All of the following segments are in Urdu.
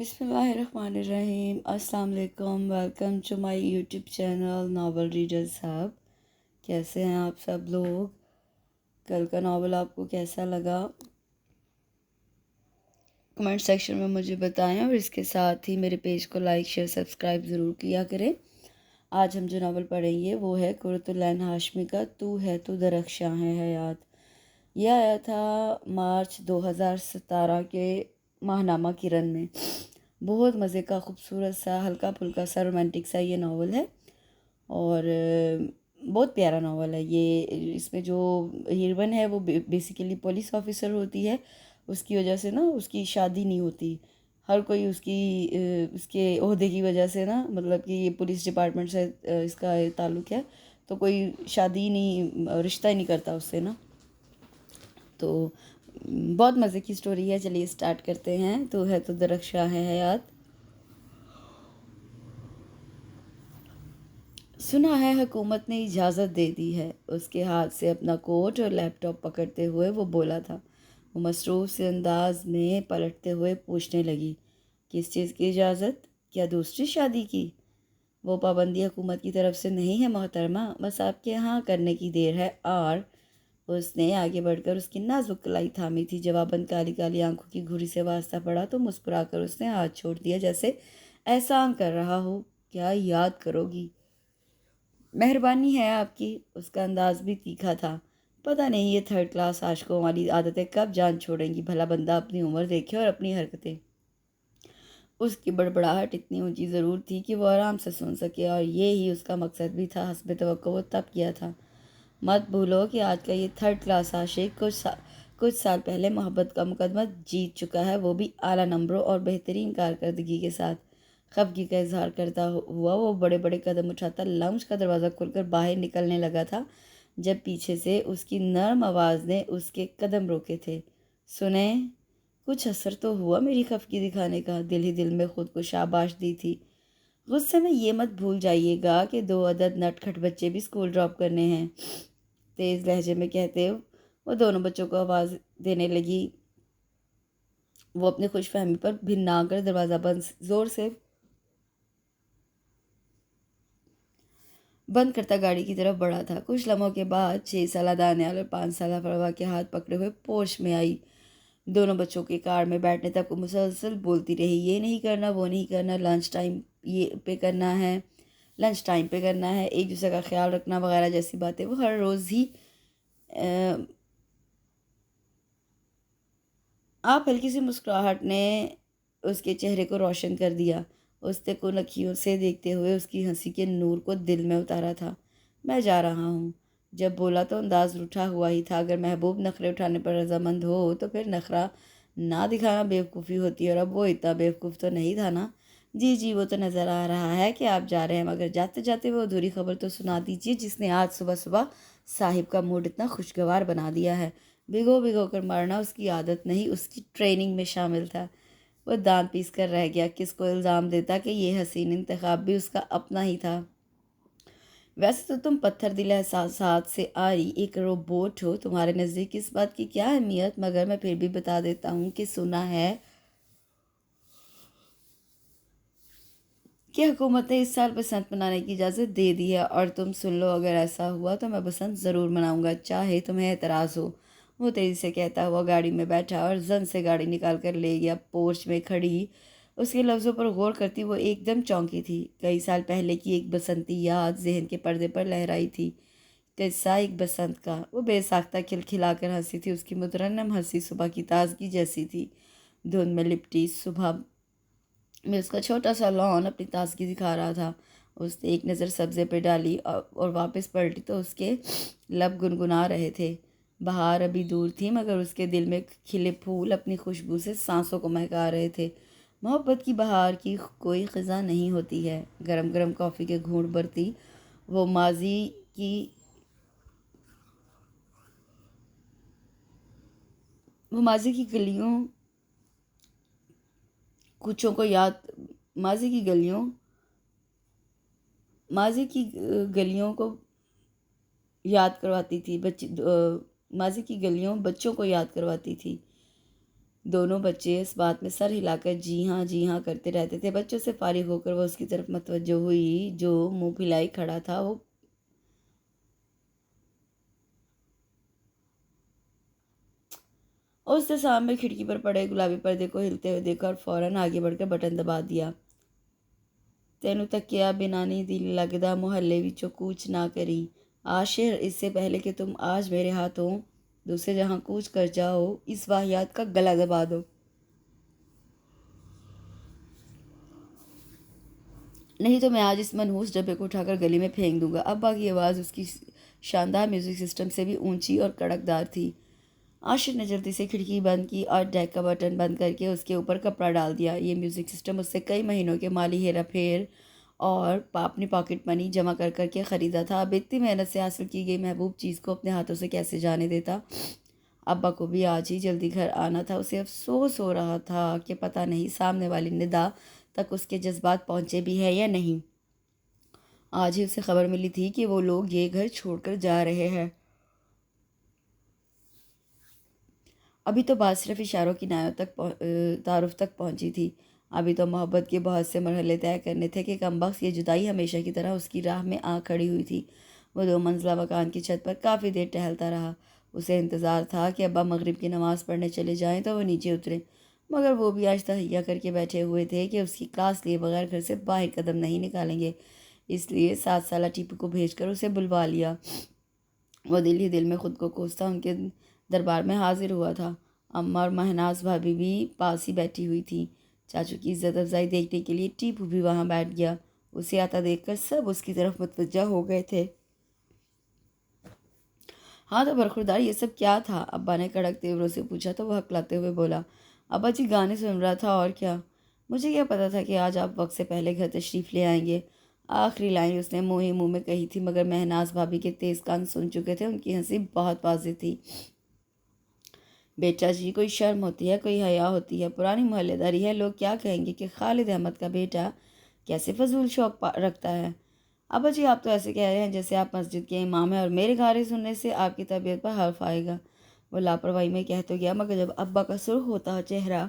بسم اللہ الرحمن الرحیم۔ السلام علیکم، welcome to my YouTube channel novel reader صاحب۔ کیسے ہیں آپ سب لوگ؟ کل کا ناول آپ کو کیسا لگا؟ کمنٹ سیکشن میں مجھے بتائیں، اور اس کے ساتھ ہی میرے پیج کو لائک شیئر سبسکرائب ضرور کیا کریں۔ آج ہم جو ناول پڑھیں گے وہ ہے قرۃ العین ہاشمی کا تو ہے تو درخشاں ہے حیات۔ یہ آیا تھا مارچ 2017 کے ماہنامہ کرن میں۔ بہت مزے کا، خوبصورت سا، ہلکا پھلکا سا، رومانٹک سا یہ ناول ہے، اور بہت پیارا ناول ہے یہ۔ اس میں جو ہیروین ہے وہ بیسیکلی پولیس آفیسر ہوتی ہے۔ اس کی وجہ سے نا اس کی شادی نہیں ہوتی۔ ہر کوئی اس کے عہدے کی وجہ سے نا، مطلب کہ یہ پولیس ڈپارٹمنٹ سے اس کا تعلق ہے، تو کوئی شادی نہیں، رشتہ ہی نہیں کرتا اس سے نا۔ تو بہت مزے کی سٹوری ہے، چلیے سٹارٹ کرتے ہیں۔ تو ہے تو درخشاں ہے حیات۔ سنا ہے حکومت نے اجازت دے دی ہے، اس کے ہاتھ سے اپنا کوٹ اور لیپ ٹاپ پکڑتے ہوئے وہ بولا تھا۔ وہ مصروف سے انداز میں پلٹتے ہوئے پوچھنے لگی، کس چیز کی اجازت؟ کیا دوسری شادی کی؟ وہ پابندی حکومت کی طرف سے نہیں ہے محترمہ، بس آپ کے یہاں کرنے کی دیر ہے۔ اور اس نے آگے بڑھ کر اس کی نازک کلائی تھامی تھی۔ جواباً کالی کالی آنکھوں کی گھوری سے واسطہ پڑا تو مسکرا کر اس نے ہاتھ چھوڑ دیا، جیسے احسان کر رہا ہو۔ کیا یاد کرو گی؟ مہربانی ہے آپ کی۔ اس کا انداز بھی تیکھا تھا۔ پتہ نہیں یہ تھرڈ کلاس عاشقوں والی عادتیں کب جان چھوڑیں گی، بھلا بندہ اپنی عمر دیکھے اور اپنی حرکتیں۔ اس کی بڑبڑاہٹ اتنی اونچی ضرور تھی کہ وہ آرام سے سن سکے، اور یہ ہی اس کا مقصد بھی تھا۔ حسب توقع وہ تب کیا تھا۔ مت بھولو کہ آج کا یہ تھرڈ کلاس عاشق کچھ سال پہلے محبت کا مقدمہ جیت چکا ہے، وہ بھی اعلیٰ نمبروں اور بہترین کارکردگی کے ساتھ۔ خفگی کا اظہار کرتا ہوا وہ بڑے بڑے قدم اٹھاتا لاؤنج کا دروازہ کھول کر باہر نکلنے لگا تھا، جب پیچھے سے اس کی نرم آواز نے اس کے قدم روکے تھے۔ سنیں، کچھ اثر تو ہوا میری خفگی دکھانے کا، دل ہی دل میں خود کو شاباش دی تھی۔ غصے میں یہ مت بھول جائیے گا کہ 2 عدد نٹ کھٹ بچے بھی اسکول ڈراپ کرنے ہیں، تیز لہجے میں کہتے وہ دونوں بچوں کو آواز دینے لگی۔ وہ اپنی خوش فہمی پر بھنا کر دروازہ زور سے بند کرتا گاڑی کی طرف بڑھا تھا۔ کچھ لمحوں کے بعد 6 سالہ دانیال اور 5 سالہ فروا کے ہاتھ پکڑے ہوئے پوش میں آئی۔ دونوں بچوں کی کار میں بیٹھنے تک وہ مسلسل بولتی رہی، یہ نہیں کرنا، وہ نہیں کرنا، لنچ ٹائم پہ کرنا ہے، ایک دوسرے کا خیال رکھنا وغیرہ جیسی باتیں وہ ہر روز ہی۔ آپ ہلکی سی مسکراہٹ نے اس کے چہرے کو روشن کر دیا۔ اس نے کن اکھیوں سے دیکھتے ہوئے اس کی ہنسی کے نور کو دل میں اتارا تھا۔ میں جا رہا ہوں۔ جب بولا تو انداز روٹھا ہوا ہی تھا۔ اگر محبوب نخرے اٹھانے پر رضامند ہو تو پھر نخرہ نہ دکھانا بیوقوفی ہوتی ہے، اور اب وہ اتنا بیوقوف تو نہیں تھا نا۔ جی وہ تو نظر آ رہا ہے کہ آپ جا رہے ہیں، مگر جاتے جاتے وہ ادھوری خبر تو سنا دیجیے جس نے آج صبح صبح صاحب کا موڈ اتنا خوشگوار بنا دیا ہے۔ بھگو کر مارنا اس کی عادت نہیں، اس کی ٹریننگ میں شامل تھا۔ وہ دانت پیس کر رہ گیا، کس کو الزام دیتا کہ یہ حسین انتخاب بھی اس کا اپنا ہی تھا۔ ویسے تو تم پتھر دل احساسات سے آری ایک روبوٹ ہو، تمہارے نزدیک اس بات کی کیا اہمیت؟ مگر میں پھر بھی بتا دیتا ہوں کہ سنا ہے کہ حکومت نے اس سال بسنت منانے کی اجازت دے دی ہے، اور تم سن لو، اگر ایسا ہوا تو میں بسنت ضرور مناؤں گا، چاہے تمہیں اعتراض ہو۔ وہ تیزی سے کہتا ہوا گاڑی میں بیٹھا اور زن سے گاڑی نکال کر لے گیا۔ پورچ میں کھڑی اس کے لفظوں پر غور کرتی وہ ایک دم چونکی تھی۔ کئی سال پہلے کی ایک بسنتی یاد ذہن کے پردے پر لہرائی تھی۔ قصہ ایک بسنت کا۔ وہ بے ساختہ کھلکھلا کر ہنسی تھی، اس کی مترنم ہنسی صبح کی تازگی جیسی تھی۔ دھند میں لپٹی صبح میں اس کا چھوٹا سا لان اپنی تازگی دکھا رہا تھا۔ اس نے ایک نظر سبزے پہ ڈالی اور واپس پلٹی تو اس کے لب گنگنا رہے تھے۔ بہار ابھی دور تھی، مگر اس کے دل میں کھلے پھول اپنی خوشبو سے سانسوں کو مہکا رہے تھے۔ محبت کی بہار کی کوئی خزاں نہیں ہوتی ہے۔ گرم گرم کافی کے گھونٹ بھرتی وہ ماضی کی گلیوں کچھوں کو یاد ماضی کی گلیوں کو یاد کرواتی تھی، ماضی کی گلیوں بچوں کو یاد کرواتی تھی۔ دونوں بچے اس بات میں سر ہلا کر جی ہاں کرتے رہتے تھے۔ بچوں سے فارغ ہو کر وہ اس کی طرف متوجہ ہوئی جو منہ پھیلائے کھڑا تھا۔ وہ اس نے سامنے کھڑکی پر پڑے گلابی پردے کو ہلتے ہوئے دیکھا اور فوراً آگے بڑھ کر بٹن دبا دیا۔ تینوں تکیا بنا نہیں دل لگدا محلے وچوں کوچ نہ کری عاشر، اس سے پہلے کہ تم آج میرے ہاتھوں دوسرے جہاں کوچ کر جاؤ، اس واہیات کا گلا دبا دو۔ نہیں تو میں آج اس منحوس ڈبے کو اٹھا کر گلی میں پھینک دوں گا۔ ابا کی آواز اس کی شاندار میوزک سسٹم سے بھی اونچی اور کڑک دار تھی۔ عاشر نے جلدی سے کھڑکی بند کی اور ڈیک کا بٹن بند کر کے اس کے اوپر کپڑا ڈال دیا۔ یہ میوزک سسٹم اس سے کئی مہینوں کے مالی ہیرا پھیر اور اپنی پاکٹ منی جمع کر کر کے خریدا تھا۔ اب اتنی محنت سے حاصل کی گئی محبوب چیز کو اپنے ہاتھوں سے کیسے جانے دیتا؟ ابا کو بھی آج ہی جلدی گھر آنا تھا۔ اسے افسوس ہو رہا تھا کہ پتہ نہیں سامنے والی ندا تک اس کے جذبات پہنچے بھی ہے یا نہیں۔ آج ہی اسے خبر ملی تھی کہ وہ لوگ یہ گھر چھوڑ کر جا رہے ہیں۔ ابھی تو بات صرف اشاروں کی تعارف تک پہنچی تھی۔ ابھی تو محبت کے بہت سے مرحلے طے کرنے تھے کہ کمبخت یہ جدائی ہمیشہ کی طرح اس کی راہ میں آ کھڑی ہوئی تھی۔ وہ 2 منزلہ مکان کی چھت پر کافی دیر ٹہلتا رہا۔ اسے انتظار تھا کہ ابا مغرب کی نماز پڑھنے چلے جائیں تو وہ نیچے اترے، مگر وہ بھی آج تہیا کر کے بیٹھے ہوئے تھے کہ اس کی کلاس لیے بغیر گھر سے باہر قدم نہیں نکالیں گے۔ اس لیے 7 سالہ ٹیپو کو بھیج کر اسے بلوا لیا۔ وہ دل ہی دل میں خود کو کوستا ان کے دربار میں حاضر ہوا تھا۔ اماں اور مہناز بھابھی بھی پاس ہی بیٹھی ہوئی تھیں۔ چاچو کی عزت افزائی دیکھنے کے لیے ٹیپو بھی وہاں بیٹھ گیا۔ اسے آتا دیکھ کر سب اس کی طرف متوجہ ہو گئے تھے۔ ہاں تو برخوردار، یہ سب کیا تھا؟ ابا نے کڑک تیوروں سے پوچھا تو وہ ہکلاتے ہوئے بولا، ابا جی گانے سن رہا تھا اور کیا۔ مجھے کیا پتا تھا کہ آج آپ وقت سے پہلے گھر تشریف لے آئیں گے۔ آخری لائن اس نے منہ ہی منہ میں کہی تھی، مگر مہناز بھابھی کے تیز کان سن چکے تھے۔ ان کی ہنسی بہت واضح تھی۔ بیٹا جی، کوئی شرم ہوتی ہے، کوئی حیا ہوتی ہے، پرانی محلے داری ہے، لوگ کیا کہیں گے کہ خالد احمد کا بیٹا کیسے فضول شوق رکھتا ہے۔ ابا جی آپ تو ایسے کہہ رہے ہیں جیسے آپ مسجد کے امام ہیں اور میرے گانے سننے سے آپ کی طبیعت پر حرف آئے گا۔ وہ لاپرواہی میں کہہ تو گیا، مگر جب ابا کا سرخ ہوتا چہرہ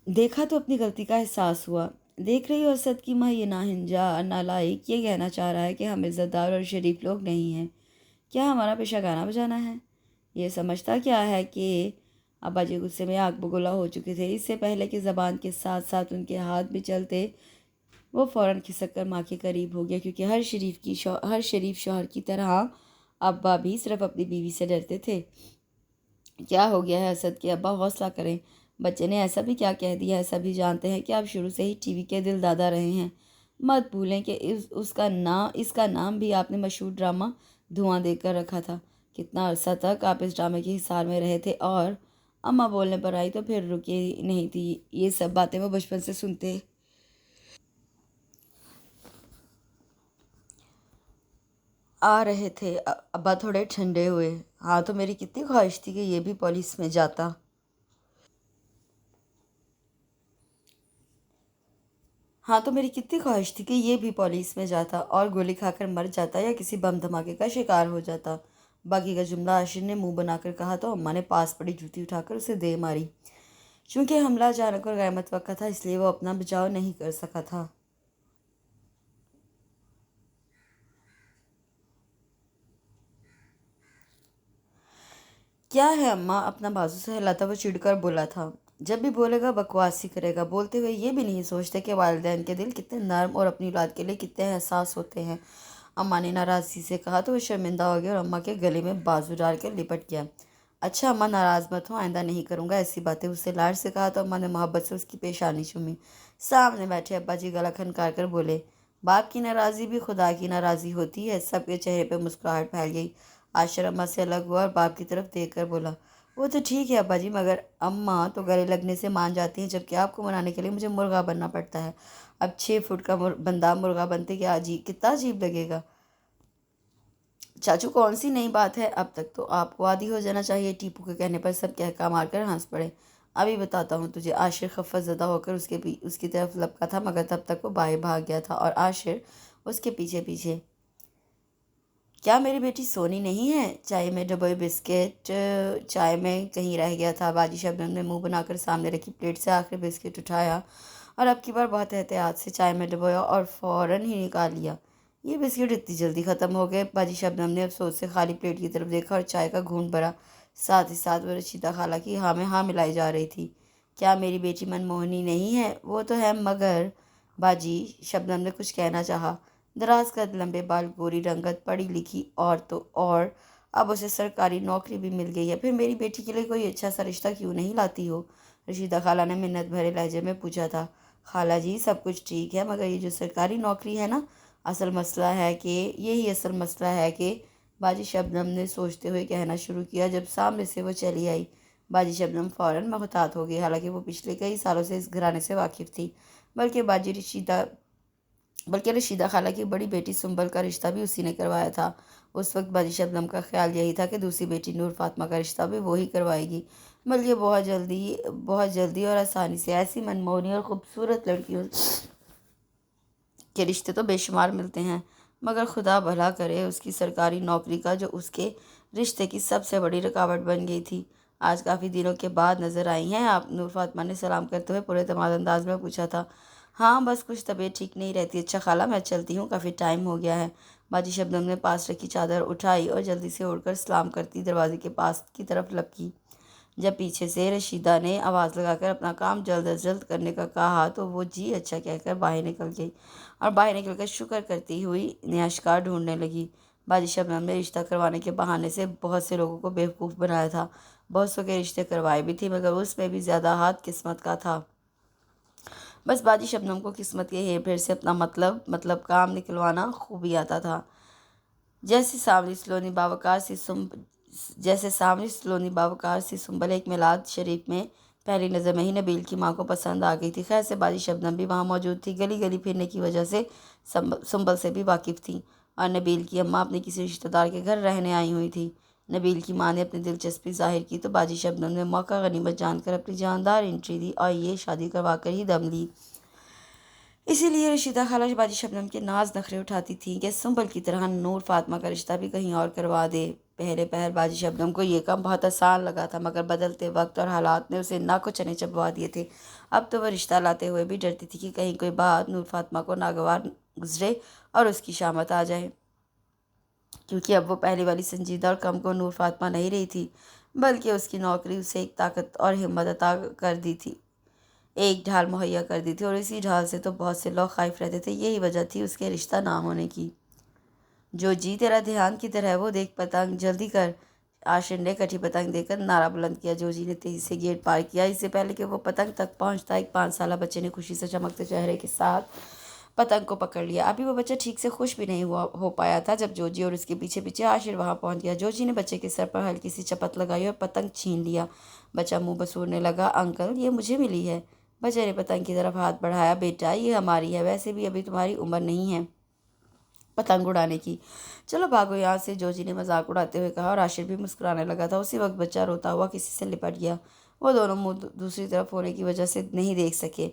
دیکھا تو اپنی غلطی کا احساس ہوا۔ دیکھ رہی ہو اسد کی ماں، یہ ناہنجا نالائق یہ کہنا چاہ رہا ہے کہ ہم عزت دار اور شریف لوگ نہیں ہیں۔ کیا ہمارا پیشہ گانا بجانا ہے؟ یہ سمجھتا کیا ہے کہ ابا جی غصے میں آگ بگولا ہو چکے تھے۔ اس سے پہلے کہ زبان کے ساتھ ساتھ ان کے ہاتھ بھی چلتے، وہ فوراً کھسک کر ماں کے قریب ہو گیا، کیونکہ ہر شریف شوہر کی طرح ابا بھی صرف اپنی بیوی سے ڈرتے تھے۔ کیا ہو گیا ہے اسد کے ابا؟ حوصلہ کریں، بچے نے ایسا بھی کیا کہہ دیا ہے؟ سبھی جانتے ہیں کہ آپ شروع سے ہی ٹی وی کے دل دادا رہے ہیں۔ مت بھولیں کہ اس کا نام بھی آپ نے مشہور ڈرامہ دھواں دے کر رکھا تھا۔ کتنا عرصہ تک آپ اس ڈرامے کے حصار میں رہے تھے، اور اماں بولنے پر آئی تو پھر رکی نہیں تھی۔ یہ سب باتیں وہ بچپن سے سنتے آ رہے تھے۔ ابا تھوڑے ٹھنڈے ہوئے۔ ہاں تو میری کتنی خواہش تھی کہ یہ بھی پولیس میں جاتا۔ ہاں تو میری کتنی خواہش تھی کہ یہ بھی پولیس میں جاتا اور گولی کھا کر مر جاتا یا کسی بم دھماکے کا شکار ہو جاتا۔ باقی کا جملہ عاشر نے منہ بنا کر کہا تو اماں نے پاس پڑی جوتی اٹھا کر اسے دے ماری۔ چونکہ حملہ اچانک اور غیر متوقع تھا، اس لیے وہ اپنا بچاؤ نہیں کر سکا تھا۔ کیا ہے اماں؟ اپنا بازو سے ہلاتا وہ چڑ کر بولا تھا۔ جب بھی بولے گا بکواس ہی کرے گا۔ بولتے ہوئے یہ بھی نہیں سوچتے کہ والدین کے دل کتنے نرم اور اپنی اولاد کے لیے کتنے حساس ہوتے ہیں۔ اماں نے ناراضگی سے کہا تو وہ شرمندہ ہو گیا اور اماں کے گلے میں بازو ڈال کر لپٹ گیا۔ اچھا اماں ناراض مت ہو، آئندہ نہیں کروں گا ایسی باتیں، اس سے لاڈ سے کہا تو اماں نے محبت سے اس کی پیشانی چومی۔ سامنے بیٹھے ابا جی گلا کھنکار کر بولے، باپ کی ناراضی بھی خدا کی ناراضی ہوتی ہے۔ سب کے چہرے پہ مسکراہٹ پھیل گئی۔ عاشر اماں سے الگ ہوا اور باپ کی طرف دیکھ کر بولا، وہ تو ٹھیک ہے ابا جی، مگر اماں تو گلے لگنے سے مان جاتی ہیں، جبکہ آپ کو منانے کے لیے مجھے مرغا بننا پڑتا ہے۔ اب 6 فٹ کا بندہ مرغا بنتے کتنا عجیب لگے گا۔ چاچو کون سی نئی بات ہے؟ اب تک تو آپ کو عادی ہو جانا چاہیے۔ ٹیپو کے کہنے پر سب کہکا مار کر ہنس پڑے۔ ابھی بتاتا ہوں تجھے۔ عاشر خفت زدہ ہو کر اس کی طرف لپکا تھا، مگر تب تک وہ باہر بھاگ گیا تھا اور عاشر اس کے پیچھے پیچھے۔ کیا میری بیٹی سونی نہیں ہے؟ چائے میں ڈبوئے بسکٹ چائے میں کہیں رہ گیا تھا۔ باجی شبنم نے منہ بنا کر سامنے رکھی پلیٹ سے آخری بسکٹ اٹھایا اور اب کی بار بہت احتیاط سے چائے میں ڈبویا اور فوراً ہی نکال لیا۔ یہ بسکٹ اتنی جلدی ختم ہو گئے؟ باجی شبنم نے افسوس سے خالی پلیٹ کی طرف دیکھا اور چائے کا گھونٹ بھرا۔ ساتھ ہی ساتھ وہ رشیدہ خالہ کی ہاں میں ہاں ملائی جا رہی تھی۔ کیا میری بیٹی من موہنی نہیں ہے؟ وہ تو ہے، مگر باجی شبنم نے کچھ کہنا چاہا۔ دراز قد، لمبے بال، گوری رنگت، پڑھی لکھی، اور تو اور اب اسے سرکاری نوکری بھی مل گئی ہے۔ پھر میری بیٹی کے لیے کوئی اچھا سا رشتہ کیوں نہیں لاتی ہو؟ رشیدہ خالہ نے منت بھرے لہجے میں پوچھا تھا۔ خالہ جی سب کچھ ٹھیک ہے، مگر یہ جو سرکاری نوکری ہے نا، اصل مسئلہ ہے کہ یہی اصل مسئلہ ہے کہ باجی شبنم نے سوچتے ہوئے کہنا شروع کیا جب سامنے سے وہ چلی آئی۔ باجی شبنم فوراً محتاط ہو گئی، حالانکہ وہ پچھلے کئی سالوں سے اس گھرانے سے واقف تھی۔ بلکہ رشیدہ خالہ کی بڑی بیٹی سنبل کا رشتہ بھی اسی نے کروایا تھا۔ اس وقت باجی شبنم کا خیال یہی تھا کہ دوسری بیٹی نور فاطمہ کا رشتہ بھی وہی کروائے گی، بلکہ بہت جلدی اور آسانی سے۔ ایسی منموہنی اور خوبصورت لڑکیوں کے رشتے تو بے شمار ملتے ہیں، مگر خدا بھلا کرے اس کی سرکاری نوکری کا جو اس کے رشتے کی سب سے بڑی رکاوٹ بن گئی تھی۔ آج کافی دنوں کے بعد نظر آئی ہیں آپ؟ نور فاطمہ نے سلام کرتے ہوئے پورے اعتماد انداز میں پوچھا تھا۔ ہاں بس کچھ طبیعت ٹھیک نہیں رہتی۔ اچھا خالہ میں چلتی ہوں، کافی ٹائم ہو گیا ہے۔ باجی شبنم نے پاس رکھی چادر اٹھائی اور جلدی سے اڑ کر سلام کرتی دروازے کے پاس کی طرف لپکی۔ جب پیچھے سے رشیدہ نے آواز لگا کر اپنا کام جلد از جلد کرنے کا کہا تو وہ جی اچھا کہہ کر باہر نکل گئی اور باہر نکل کر شکر کرتی ہوئی نیا شکار ڈھونڈنے لگی۔ باجی شبنم نے رشتہ کروانے کے بہانے سے بہت سے لوگوں کو بیوقوف بنایا تھا، بہت سو کے رشتے کروائے بھی تھی، مگر اس میں بھی زیادہ ہاتھ قسمت کا تھا۔ بس باجی شبنم کو قسمت کے ہیر پھیر سے اپنا مطلب کام نکلوانا خوبی آتا تھا۔ جیسے سامری سلونی باوقار سی سنبل ایک میلاد شریف میں پہلی نظر میں ہی نبیل کی ماں کو پسند آ گئی تھی۔ خیر سے باجی شبنم بھی وہاں موجود تھی، گلی گلی پھرنے کی وجہ سے سنبل سے بھی واقف تھی، اور نبیل کی اماں اپنے کسی رشتہ دار کے گھر رہنے آئی ہوئی تھی۔ نبیل کی ماں نے اپنی دلچسپی ظاہر کی تو باجی شبنم نے موقع غنیمت جان کر اپنی جاندار انٹری دی اور یہ شادی کروا کر ہی دم لی۔ اسی لیے رشیدہ خالہ باجی شبنم کے ناز نخرے اٹھاتی تھیں کہ سنبل کی طرح نور فاطمہ کا رشتہ بھی کہیں اور کروا دے۔ پہلے پہر باجی شبنم کو یہ کام بہت آسان لگا تھا، مگر بدلتے وقت اور حالات نے اسے ناک و چنے چبوا دیے تھے۔ اب تو وہ رشتہ لاتے ہوئے بھی ڈرتی تھی کہ کہیں کوئی بات نور فاطمہ کو ناگوار گزرے اور اس کی شامت آ جائے، کیونکہ اب وہ پہلی والی سنجیدہ اور کم کو نور فاطمہ نہیں رہی تھی، بلکہ اس کی نوکری اسے ایک طاقت اور ہمت عطا کر دی تھی، ایک ڈھال مہیا کر دی تھی، اور اسی ڈھال سے تو بہت سے لوگ خائف رہتے تھے۔ یہی وجہ تھی اس کے رشتہ نہ ہونے کی۔ جو جی تیرا دھیان کدھر ہے وہ دیکھ پتنگ جلدی کر، عاشر نے کٹھی پتنگ دے کر نعرہ بلند کیا۔ جو جی نے تیزی سے گیٹ پار کیا۔ اس سے پہلے کہ وہ پتنگ تک پہنچتا ایک 5 سالہ بچے نے خوشی سے چمکتے چہرے کے ساتھ پتنگ کو پکڑ لیا۔ ابھی وہ بچہ ٹھیک سے خوش بھی نہیں ہو پایا تھا جب جوجی اور اس کے پیچھے پیچھے عاشر وہاں پہنچ گیا۔ جوجی نے بچے کے سر پر ہلکی سی چپت لگائی اور پتنگ چھین لیا۔ بچہ منہ بسورنے لگا، انکل یہ مجھے ملی ہے۔ بچے نے پتنگ کی طرف ہاتھ بڑھایا، بیٹا یہ ہماری ہے، ویسے بھی ابھی تمہاری عمر نہیں ہے پتنگ اڑانے کی، چلو بھاگو یہاں سے، جوجی نے مذاق اڑاتے ہوئے کہا، اور عاشر بھی مسکرانے لگا تھا۔ اسی وقت بچہ روتا ہوا کسی سے لپٹ گیا۔ وہ دونوں منہ دوسری طرف ہونے کی وجہ سے نہیں دیکھ سکے۔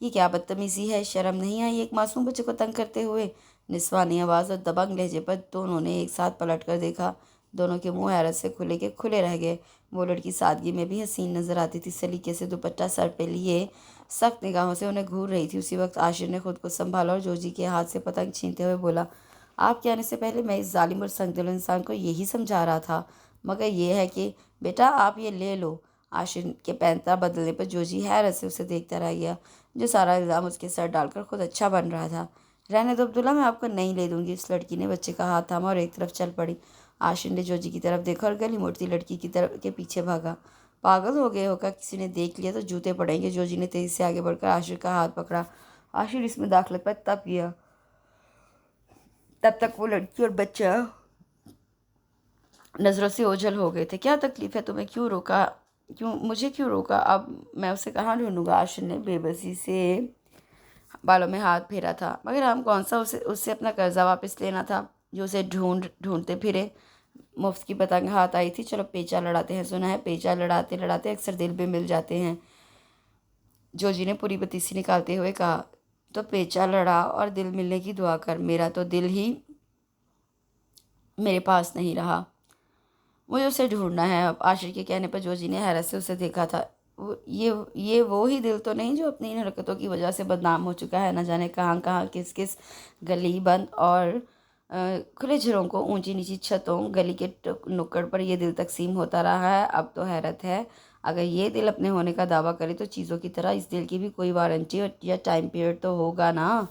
یہ کیا بدتمیزی ہے، شرم نہیں آئی ایک معصوم بچے کو تنگ کرتے ہوئے؟ نسوانی آواز اور دبنگ لہجے پر دونوں نے ایک ساتھ پلٹ کر دیکھا۔ دونوں کے منہ حیرت سے کھلے کے کھلے رہ گئے۔ وہ لڑکی سادگی میں بھی حسین نظر آتی تھی، سلیقے سے دوپٹہ سر پہ لیے سخت نگاہوں سے انہیں گھور رہی تھی۔ اسی وقت عاشر نے خود کو سنبھالا اور جوجی کے ہاتھ سے پتنگ چھینتے ہوئے بولا، آپ کے آنے سے پہلے میں اس ظالم اور سنگدل انسان کو یہی سمجھا رہا تھا، مگر یہ ہے کہ بیٹا آپ یہ لے لو۔ عاشر کے پینترا بدلنے پر جوجی حیرت سے اسے دیکھتا رہ گیا، جو سارا الزام اس کے سر ڈال کر خود اچھا بن رہا تھا۔ رہنے دو عبداللہ، میں آپ کو نہیں لے دوں گی۔ اس لڑکی نے بچے کا ہاتھ تھاما اور ایک طرف چل پڑی۔ عاشر نے جوجی کی طرف دیکھا اور گلی موڑتی لڑکی کی طرف کے پیچھے بھاگا۔ پاگل ہو گئے ہو کیا؟ کسی نے دیکھ لیا تو جوتے پڑیں گے۔ جوجی نے تیزی سے آگے بڑھ کر عاشر کا ہاتھ پکڑا۔ عاشر اس میں داخلت پر تب گیا۔ تب تک وہ لڑکی اور بچہ نظروں سے اوجھل ہو گئے تھے۔ کیا تکلیف ہے تمہیں؟ مجھے کیوں روکا؟ اب میں اسے کہاں ڈھونڈوں گا؟ عاشر نے بے بسی سے بالوں میں ہاتھ پھیرا تھا۔ مگر ہم کون سا اس سے اپنا قرضہ واپس لینا تھا جو اسے ڈھونڈتے پھرے؟ مفت کی پتنگ ہاتھ آئی تھی، چلو پیچا لڑاتے ہیں۔ سنا ہے پیچا لڑاتے لڑاتے اکثر دل بھی مل جاتے ہیں، جوجی نے پوری پتیسی نکالتے ہوئے کہا۔ تو پیچا لڑا اور دل ملنے کی دعا کر، میرا تو دل ہی میرے پاس نہیں رہا۔ مجھے اسے ڈھونڈنا ہے اب۔ عاشر کے کہنے پر جوجی نے حیرت سے اسے دیکھا تھا۔ یہ وہی دل تو نہیں جو اپنی ان حرکتوں کی وجہ سے بدنام ہو چکا ہے؟ نہ جانے کہاں کہاں کس کس گلی بند اور کھلے جھروں کو اونچی نیچی چھتوں گلی کے نکڑ پر یہ دل تقسیم ہوتا رہا ہے۔ اب تو حیرت ہے، اگر یہ دل اپنے ہونے کا دعویٰ کرے تو چیزوں کی طرح اس دل کی بھی کوئی وارنٹی یا ٹائم پیریڈ تو ہوگا نا۔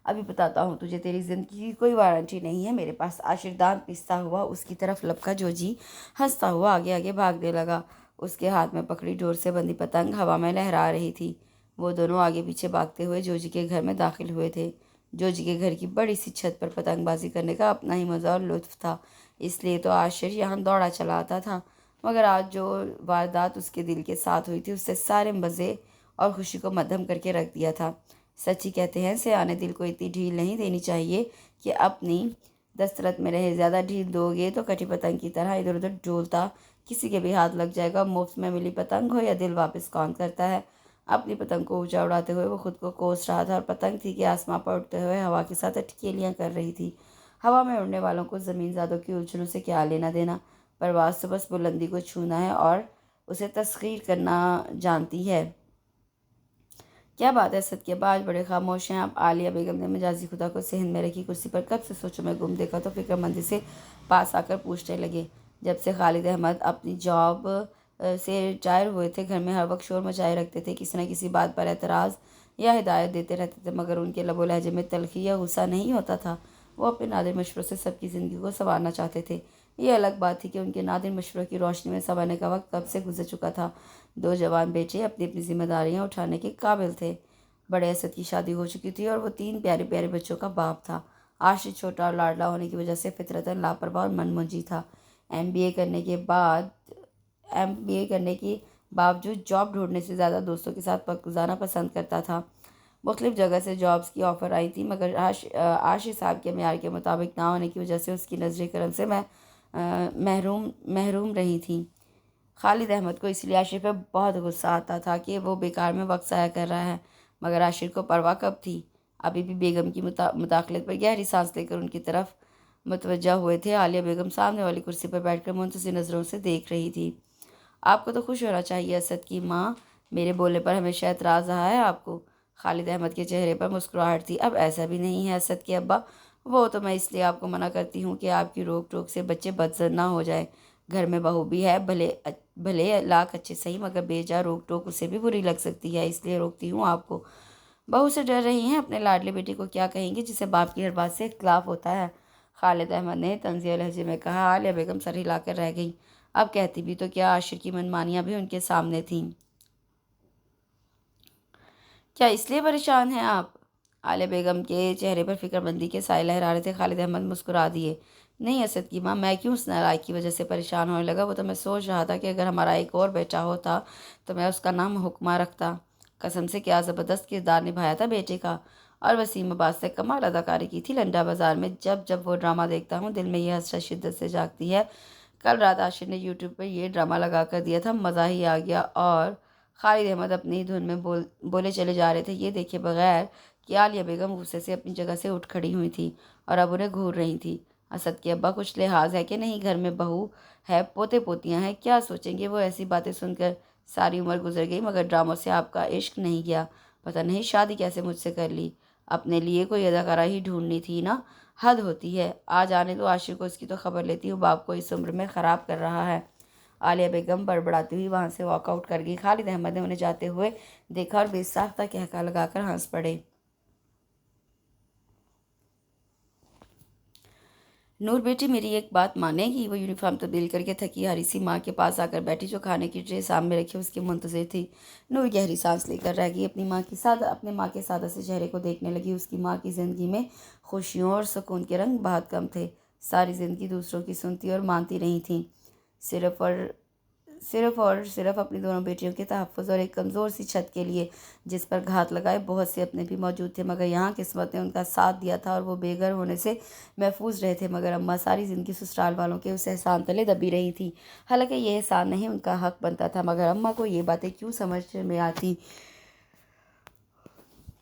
ابھی بتاتا ہوں تجھے، تیری زندگی کی کوئی وارنٹی نہیں ہے میرے پاس۔ عاشر دانت پیستا ہوا اس کی طرف لپکا۔ جوجی ہنستا ہوا آگے آگے بھاگنے لگا۔ اس کے ہاتھ میں پکڑی ڈور سے بندھی پتنگ ہوا میں لہرا رہی تھی۔ وہ دونوں آگے پیچھے بھاگتے ہوئے جوجی کے گھر میں داخل ہوئے تھے۔ جوجی کے گھر کی بڑی سی چھت پر پتنگ بازی کرنے کا اپنا ہی مزہ اور لطف تھا، اس لیے تو عاشر یہاں دوڑا چلا آتا تھا۔ مگر آج جو واردات اس کے دل کے ساتھ ہوئی تھی، اس سے سارے مزے اور خوشی کو مدھم کر کے رکھ دیا تھا۔ سچی کہتے ہیں سیانے دل کو اتنی ڈھیل نہیں دینی چاہیے کہ اپنی دسترت میں رہے۔ زیادہ ڈھیل دو گے تو کٹی پتنگ کی طرح ادھر ادھر ڈولتا کسی کے بھی ہاتھ لگ جائے گا۔ مفت میں ملی پتنگ ہو یا دل واپس کون کرتا ہے؟ اپنی پتنگ کو اونچا اڑاتے ہوئے وہ خود کو کوس رہا تھا، اور پتنگ تھی کہ آسماں پر اٹھتے ہوئے ہوا کے ساتھ اٹکیلیاں کر رہی تھی۔ ہوا میں اڑنے والوں کو زمین زادوں کی الجھنوں سے کیا لینا دینا؟ پرواز تو بس بلندی کو چھونا ہے اور اسے تسخیر کرنا جانتی ہے۔ کیا بات ہے اسد کے بعد بڑے خاموش ہیں آپ؟ عالیہ بیگم نے مجازی خدا کو صحن میں رکھی کرسی پر کب سے سوچوں میں گم دیکھا تو فکر مندی سے پاس آ کر پوچھنے لگے۔ جب سے خالد احمد اپنی جاب سے ریٹائر ہوئے تھے، گھر میں ہر وقت شور مچائے رکھتے تھے، کسی نہ کسی بات پر اعتراض یا ہدایت دیتے رہتے تھے، مگر ان کے لب و لہجے میں تلخی یا غصہ نہیں ہوتا تھا۔ وہ اپنے نادر مشوروں سے سب کی زندگی کو سنوارنا چاہتے تھے۔ یہ الگ بات تھی کہ ان کے نادر مشوروں کی روشنی میں سنورنے کا وقت کب سے گزر چکا تھا۔ دو جوان بیٹے اپنی اپنی ذمہ داریاں اٹھانے کے قابل تھے۔ بڑے اسد کی شادی ہو چکی تھی اور وہ 3 پیارے پیارے بچوں کا باپ تھا۔ عاشر چھوٹا اور لاڈلا ہونے کی وجہ سے فطرتاً لاپرواہ اور من منجی تھا۔ ایم بی اے کرنے کے باوجود جاب ڈھونڈنے سے زیادہ دوستوں کے ساتھ وقت گزارنا پسند کرتا تھا۔ مختلف جگہ سے جابز کی آفر آئی تھی، مگر عاشر صاحب کے معیار کے مطابق نہ ہونے کی وجہ سے اس کی نظر کرم سے محروم رہی تھیں۔ خالد احمد کو اس لیے عاشر پہ بہت غصہ آتا تھا کہ وہ بیکار میں وقت ضائع کر رہا ہے، مگر عاشر کو پرواہ کب تھی؟ ابھی بھی بیگم کی مداخلت پر گہری سانس لے کر ان کی طرف متوجہ ہوئے تھے۔ عالیہ بیگم سامنے والی کرسی پر بیٹھ کر منتظر نظروں سے دیکھ رہی تھی۔ آپ کو تو خوش ہونا چاہیے اسد کی ماں، میرے بولنے پر ہمیشہ اعتراض رہا ہے آپ کو؟ خالد احمد کے چہرے پر مسکراہٹ تھی۔ اب ایسا بھی نہیں ہے اسد کے ابا، وہ تو میں اس لیے آپ کو منع کرتی ہوں کہ آپ کی روک ٹوک سے بچے بدزن نہ ہو جائیں۔ گھر میں بہو بھی ہے، بھلے لاکھ اچھے صحیح، مگر بے جا روک ٹوک اسے بھی بری لگ سکتی ہے، اس لیے روکتی ہوں آپ کو۔ بہو سے ڈر رہی ہیں؟ اپنے لاڈلے بیٹے کو کیا کہیں گے جسے باپ کی ہر بات سے اختلاف ہوتا ہے؟ خالد احمد نے طنزیہ لہجے میں کہا۔ عالیہ بیگم سر ہلا کر رہ گئیں۔ اب کہتی بھی تو کیا، عاشر کی منمانیاں بھی ان کے سامنے تھیں۔ کیا اس لیے پریشان ہیں آپ؟ عالیہ بیگم کے چہرے پر فکر مندی کے سائے لہرا رہے تھے۔ خالد احمد مسکرا دیے۔ نہیں اسد کی ماں، میں کیوں اس نالائق کی وجہ سے پریشان ہونے لگا؟ وہ تو میں سوچ رہا تھا کہ اگر ہمارا ایک اور بیٹا ہوتا تو میں اس کا نام حکمہ رکھتا۔ قسم سے کیا زبردست کردار نبھایا تھا بیٹے کا، اور وسیم عباس سے کمال اداکاری کی تھی لنڈا بازار میں۔ جب وہ ڈرامہ دیکھتا ہوں دل میں یہ حسرت شدت سے جاگتی ہے۔ کل رات عاشر نے یوٹیوب پر یہ ڈرامہ لگا کر دیا تھا، مزہ ہی آ گیا۔ اور خالد احمد اپنی دھن میں بولے چلے جا رہے تھے، یہ دیکھے بغیر کہ عالیہ بیگم غصے سے اپنی جگہ سے اٹھ کھڑی ہوئی تھیں اور اب انہیں گھور رہی تھیں۔ اسد کے ابا، کچھ لحاظ ہے کہ نہیں؟ گھر میں بہو ہے، پوتے پوتیاں ہیں، کیا سوچیں گے وہ؟ ایسی باتیں سن کر ساری عمر گزر گئی، مگر ڈراموں سے آپ کا عشق نہیں گیا۔ پتہ نہیں شادی کیسے مجھ سے کر لی؟ اپنے لیے کوئی اداکارہ ہی ڈھونڈنی تھی نا؟ حد ہوتی ہے۔ آج آنے دو عاشر کو، اس کی تو خبر لیتی ہوں، باپ کو اس عمر میں خراب کر رہا ہے۔ عالیہ بیگم بڑبڑاتی ہوئی وہاں سے واک آؤٹ کر گئی۔ خالد احمد نے انہیں جاتے ہوئے دیکھا اور بے ساختہ قہقہہ لگا کر ہنس پڑے۔ نور بیٹی، میری ایک بات مانے گی؟ وہ یونیفارم تبدیل کر کے تھکی ہاری سی ماں کے پاس آ کر بیٹھی جو کھانے کی ٹرے سامنے رکھے اس کی منتظر تھی۔ نور گہری سانس لے کر رہ گئی، اپنے ماں کے سادہ سے چہرے کو دیکھنے لگی۔ اس کی ماں کی زندگی میں خوشیوں اور سکون کے رنگ بہت کم تھے۔ ساری زندگی دوسروں کی سنتی اور مانتی رہی تھیں، صرف اپنی دونوں بیٹیوں کے تحفظ اور ایک کمزور سی چھت کے لیے جس پر گھات لگائے بہت سے اپنے بھی موجود تھے، مگر یہاں قسمت نے ان کا ساتھ دیا تھا اور وہ بے گھر ہونے سے محفوظ رہے تھے۔ مگر اماں ساری زندگی سسرال والوں کے اس احسان تلے دبی رہی تھیں، حالانکہ یہ احسان نہیں ان کا حق بنتا تھا، مگر اماں کو یہ باتیں کیوں سمجھ میں آتی؟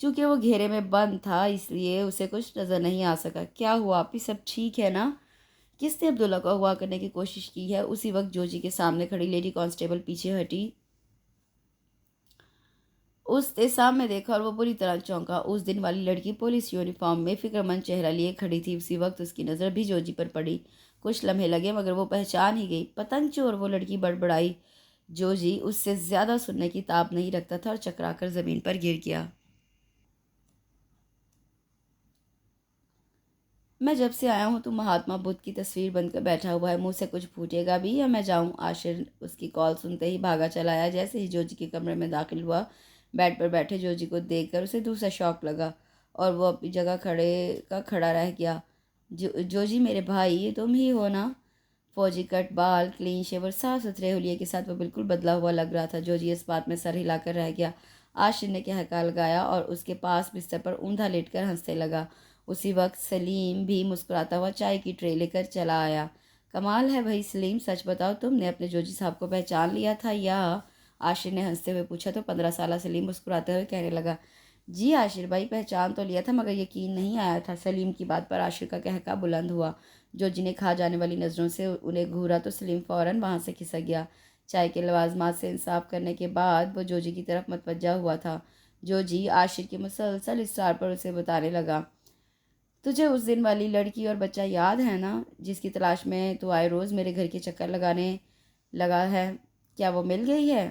چونکہ وہ گھیرے میں بند تھا اس لیے اسے کچھ نظر نہیں آ سکا۔ کیا ہوا آپ ہی، سب ٹھیک ہے نا؟ کس نے عبداللہ کو اغوا کرنے کی کوشش کی ہے؟ اسی وقت جوجی کے سامنے کھڑی لیڈی کانسٹیبل پیچھے ہٹی۔ اس نے سامنے دیکھا اور وہ بری طرح چونکا۔ اس دن والی لڑکی پولیس یونیفارم میں فکر مند چہرہ لیے کھڑی تھی۔ اسی وقت اس کی نظر بھی جوجی پر پڑی۔ کچھ لمحے لگے مگر وہ پہچان ہی گئی۔ پتنگ چور، وہ لڑکی بڑبڑائی۔ جوجی اس سے زیادہ سننے کی تاب نہیں رکھتا تھا اور چکرا کر زمین پر گر گیا۔ میں جب سے آیا ہوں تو مہاتما بدھ کی تصویر بن کر بیٹھا ہوا ہے، منہ سے کچھ پھوٹے گا بھی یا میں جاؤں؟ عاشر اس کی کال سنتے ہی بھاگا چلا آیا۔ جیسے ہی جوجی کے کمرے میں داخل ہوا، بیڈ پر بیٹھے جوجی کو دیکھ کر اسے دوسرا شوق لگا اور وہ اپنی جگہ کھڑا رہ گیا۔ جوجی میرے بھائی، یہ تم ہی ہو نا؟ فوجی کٹ بال، کلین شیو اور صاف ستھرے حلیے کے ساتھ وہ بالکل بدلا ہوا لگ رہا تھا۔ جوجی اس بات میں سر ہلا کر رہ گیا۔ عاشر نے کہکا لگایا اور اس کے پاس بستر پر اوندا لیٹ کر ہنسنے لگا۔ اسی وقت سلیم بھی مسکراتا ہوا چائے کی ٹرے لے کر چلا آیا۔ کمال ہے بھائی سلیم، سچ بتاؤ تم نے اپنے جوجی صاحب کو پہچان لیا تھا یا؟ عاشر نے ہنستے ہوئے پوچھا تو 15 سالہ سلیم مسکراتے ہوئے کہنے لگا، جی عاشر بھائی، پہچان تو لیا تھا مگر یقین نہیں آیا تھا۔ سلیم کی بات پر عاشر کا کہکا بلند ہوا۔ جوجی نے کھا جانے والی نظروں سے انہیں گھورا تو سلیم فوراً وہاں سے کھسک گیا۔ چائے کے لوازمات سے انصاف کرنے کے بعد وہ جوجی کی طرف متوجہ ہوا تھا۔ جوجی عاشر کے مسلسل اصرار پر اسے بتانے لگا، تجھے اس دن والی لڑکی اور بچہ یاد ہے نا جس کی تلاش میں تو آئے روز میرے گھر کے چکر لگانے لگا ہے؟ کیا وہ مل گئی ہے؟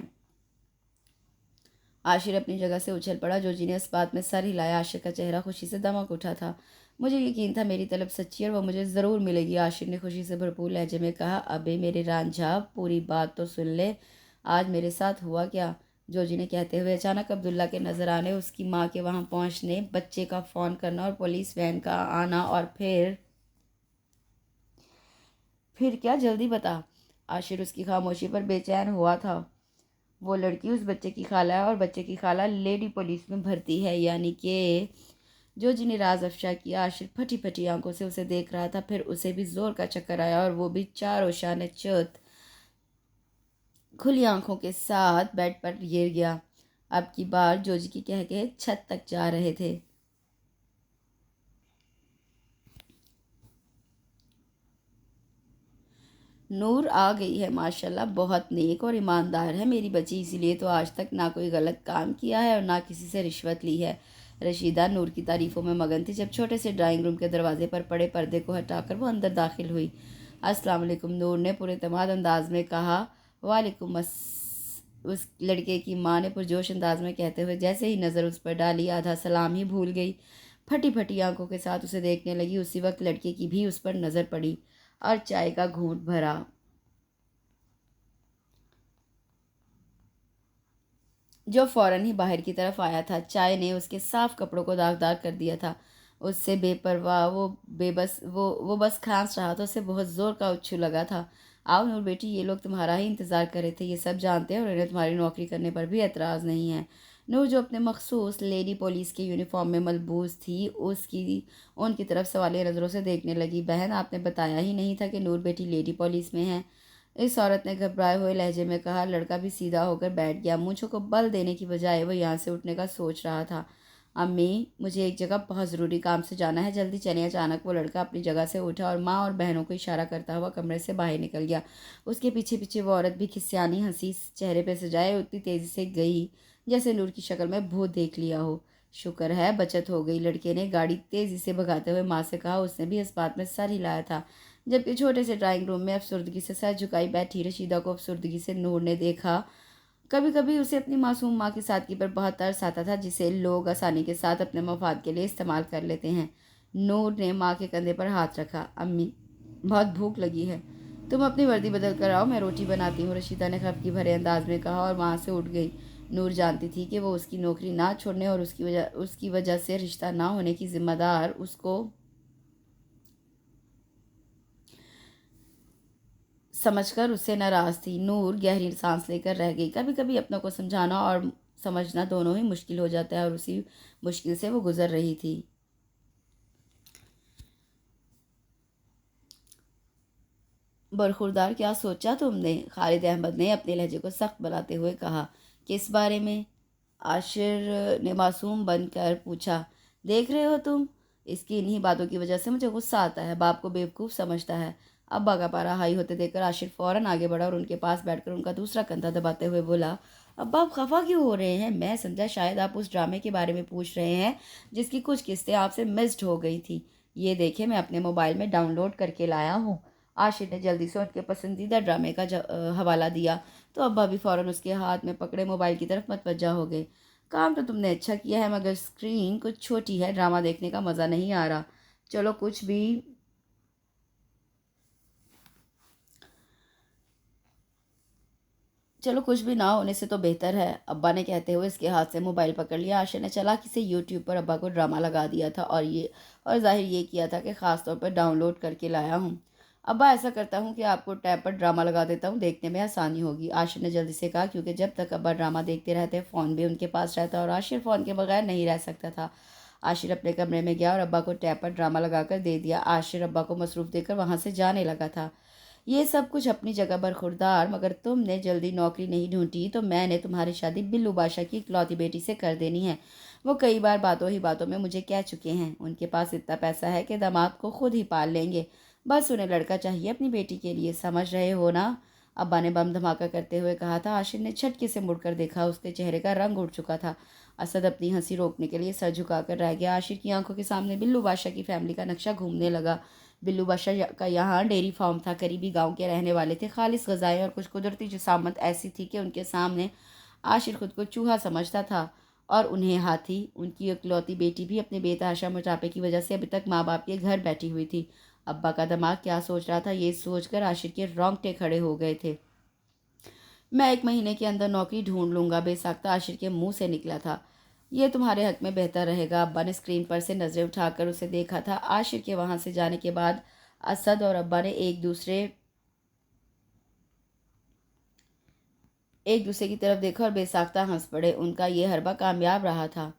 عاشر اپنی جگہ سے اچھل پڑا۔ جوجی نے اس بات میں سر ہلایا۔ عاشر کا چہرہ خوشی سے دمک اٹھا تھا۔ مجھے یقین تھا میری طلب سچی اور وہ مجھے ضرور ملے گی، عاشر نے خوشی سے بھرپور لہجے میں کہا۔ ابے میرے رانجھا، پوری بات تو سن لے، آج میرے ساتھ ہوا کیا؟ جوجی نے کہتے ہوئے اچانک عبداللہ کے نظر آنے، اس کی ماں کے وہاں پہنچنے، بچے کا فون کرنا اور پولیس وین کا آنا اور پھر کیا؟ جلدی بتا۔ عاشر اس کی خاموشی پر بے چین ہوا تھا۔ وہ لڑکی اس بچے کی خالہ ہے اور بچے کی خالہ لیڈی پولیس میں بھرتی ہے، یعنی کہ جوجی نے راز افشا کیا۔ عاشر پھٹی پھٹی آنکھوں سے اسے دیکھ رہا تھا، پھر اسے بھی زور کا چکر آیا اور وہ بھی چاروں شانے چت کھلی آنکھوں کے ساتھ بیڈ پر گر گیا۔ اب کی بار جوجی کی کہکے چھت تک جا رہے تھے۔ نور آ گئی ہے، ماشاءاللہ بہت نیک اور ایماندار ہے میری بچی، اسی لیے تو آج تک نہ کوئی غلط کام کیا ہے اور نہ کسی سے رشوت لی ہے۔ رشیدہ نور کی تعریفوں میں مگن تھی جب چھوٹے سے ڈرائنگ روم کے دروازے پر پڑے پردے کو ہٹا کر وہ اندر داخل ہوئی۔ السلام علیکم، نور نے پورے اعتماد انداز میں کہا۔ وعلیکم اس لڑکے کی ماں نے پرجوش انداز میں کہتے ہوئے جیسے ہی نظر اس پر ڈالی آدھا سلام ہی بھول گئی۔ پھٹی پھٹی آنکھوں کے ساتھ اسے دیکھنے لگی۔ اسی وقت لڑکے کی بھی اس پر نظر پڑی اور چائے کا گھونٹ بھرا۔ جو فوراً ہی باہر کی طرف آیا تھا۔ چائے نے اس کے صاف کپڑوں کو داغدار کر دیا تھا۔ اس سے بے پرواہ وہ بس کھانس رہا تھا، اسے بہت زور کا اچھو لگا تھا۔ آؤ نور بیٹی، یہ لوگ تمہارا ہی انتظار کر رہے تھے، یہ سب جانتے ہیں اور انہیں تمہاری نوکری کرنے پر بھی اعتراض نہیں ہے۔ نور جو اپنے مخصوص لیڈی پولیس کے یونیفارم میں ملبوس تھی ان کی طرف سوالیہ نظروں سے دیکھنے لگی۔ بہن، آپ نے بتایا ہی نہیں تھا کہ نور بیٹی لیڈی پولیس میں ہے؟ اس عورت نے گھبرائے ہوئے لہجے میں کہا۔ لڑکا بھی سیدھا ہو کر بیٹھ گیا۔ مونچھوں کو بل دینے کی بجائے وہ یہاں سے اٹھنے کا سوچ رہا تھا۔ امی، مجھے ایک جگہ بہت ضروری کام سے جانا ہے، جلدی چلیں۔ اچانک وہ لڑکا اپنی جگہ سے اٹھا اور ماں اور بہنوں کو اشارہ کرتا ہوا کمرے سے باہر نکل گیا۔ اس کے پیچھے پیچھے وہ عورت بھی کھسیانی ہنسی چہرے پہ سجائے اتنی تیزی سے گئی جیسے نور کی شکل میں بھوت دیکھ لیا ہو۔ شکر ہے بچت ہو گئی، لڑکے نے گاڑی تیزی سے بھگاتے ہوئے ماں سے کہا۔ اس نے بھی اس بات میں سر ہلایا تھا جبکہ چھوٹے سے ڈرائنگ روم میں افسردگی سے سر جھکائی بیٹھی رشیدہ کو افسردگی سے نور نے دیکھا۔ کبھی کبھی اسے اپنی معصوم ماں کی سادگی پر بہت ترس آتا تھا جسے لوگ آسانی کے ساتھ اپنے مفاد کے لیے استعمال کر لیتے ہیں۔ نور نے ماں کے کندھے پر ہاتھ رکھا۔ امی، بہت بھوک لگی ہے، تم اپنی وردی بدل کر آؤ، میں روٹی بناتی ہوں، رشیدہ نے خفگی بھرے انداز میں کہا اور وہاں سے اٹھ گئی۔ نور جانتی تھی کہ وہ اس کی نوکری نہ چھوڑنے اور اس کی وجہ سے رشتہ نہ ہونے کی ذمہ دار اس کو سمجھ کر اس سے ناراض تھی۔ نور گہری سانس لے کر رہ گئی۔ کبھی کبھی اپنوں کو سمجھانا اور سمجھنا دونوں ہی مشکل ہو جاتا ہے اور اسی مشکل سے وہ گزر رہی تھی۔ برخوردار، کیا سوچا تم نے؟ خالد احمد نے اپنے لہجے کو سخت بناتے ہوئے کہا۔ کس بارے میں؟ عاشر نے معصوم بن کر پوچھا، دیکھ رہے ہو تم، اس کی انہی باتوں کی وجہ سے مجھے غصہ آتا ہے، باپ کو بیوقوف سمجھتا ہے۔ ابا کا پارا ہائی ہوتے دیکھ کر عاشر فوراً آگے بڑھا اور ان کے پاس بیٹھ کر ان کا دوسرا کندھا دباتے ہوئے بولا، ابا آپ خفا کیوں ہو رہے ہیں؟ میں سمجھا شاید آپ اس ڈرامے کے بارے میں پوچھ رہے ہیں جس کی کچھ قسطیں آپ سے مسڈ ہو گئی تھی۔ یہ دیکھیں میں اپنے موبائل میں ڈاؤن لوڈ کر کے لایا ہوں۔ عاشر نے جلدی سے ان کے پسندیدہ ڈرامے کا حوالہ دیا تو ابا بھی فوراً اس کے ہاتھ میں پکڑے موبائل کی طرف متوجہ ہو گئے۔ کام تو تم نے اچھا کیا ہے مگر اسکرین کچھ چھوٹی ہے، ڈرامہ دیکھنے کا مزہ نہیں آ رہا۔ چلو کچھ بھی چلو کچھ بھی نہ ہونے سے تو بہتر ہے، ابا نے کہتے ہوئے اس کے ہاتھ سے موبائل پکڑ لیا۔ عاشر نے چلاکی سے یوٹیوب پر ابا کو ڈرامہ لگا دیا تھا اور ظاہر یہ کیا تھا کہ خاص طور پر ڈاؤن لوڈ کر کے لایا ہوں۔ ابا ایسا کرتا ہوں کہ آپ کو ٹیب پر ڈرامہ لگا دیتا ہوں، دیکھنے میں آسانی ہوگی، عاشر نے جلدی سے کہا، کیونکہ جب تک ابا ڈرامہ دیکھتے رہتے فون بھی ان کے پاس رہتا اور عاشر فون کے بغیر نہیں رہ سکتا تھا۔ عاشر اپنے کمرے میں گیا اور ابا کو ٹیب پر ڈرامہ لگا کر دے دیا۔ عاشر ابا کو مصروف دیکھ کر وہاں سے جانے لگا تھا۔ یہ سب کچھ اپنی جگہ برخوردار، مگر تم نے جلدی نوکری نہیں ڈھونڈی تو میں نے تمہاری شادی بلو بادشاہ کی اکلوتی بیٹی سے کر دینی ہے۔ وہ کئی بار باتوں ہی باتوں میں مجھے کہہ چکے ہیں، ان کے پاس اتنا پیسہ ہے کہ داماد کو خود ہی پال لیں گے، بس انہیں لڑکا چاہیے اپنی بیٹی کے لیے، سمجھ رہے ہو نا؟ ابا نے بم دھماکہ کرتے ہوئے کہا تھا۔ عاشر نے جھٹکے سے مڑ کر دیکھا، اس کے چہرے کا رنگ اڑ چکا تھا۔ اسد اپنی ہنسی روکنے کے لیے سر جھکا کر رہ گیا۔ عاشر کی آنکھوں کے سامنے بلو بادشاہ کی فیملی کا نقشہ گھومنے لگا۔ بلو بادشاہ کا یہاں ڈیری فارم تھا، قریبی گاؤں کے رہنے والے تھے، خالص غذائیں اور کچھ قدرتی جسامت ایسی تھی کہ ان کے سامنے عاشر خود کو چوہا سمجھتا تھا اور انہیں ہاتھی۔ ان کی اکلوتی بیٹی بھی اپنے بے تحاشا موٹاپے کی وجہ سے ابھی تک ماں باپ کے گھر بیٹھی ہوئی تھی۔ ابا کا دماغ کیا سوچ رہا تھا، یہ سوچ کر عاشر کے رونگٹے کھڑے ہو گئے تھے۔ میں 1 مہینے کے اندر نوکری ڈھونڈ لوں گا، بے ساختہ عاشر کے منہ سے نکلا تھا۔ یہ تمہارے حق میں بہتر رہے گا۔ ابا نے اسکرین پر سے نظریں اٹھا کر اسے دیکھا تھا۔ عاشر کے وہاں سے جانے کے بعد اسد اور ابا نے ایک دوسرے کی طرف دیکھا اور بے ساختہ ہنس پڑے۔ ان کا یہ حربہ کامیاب رہا تھا۔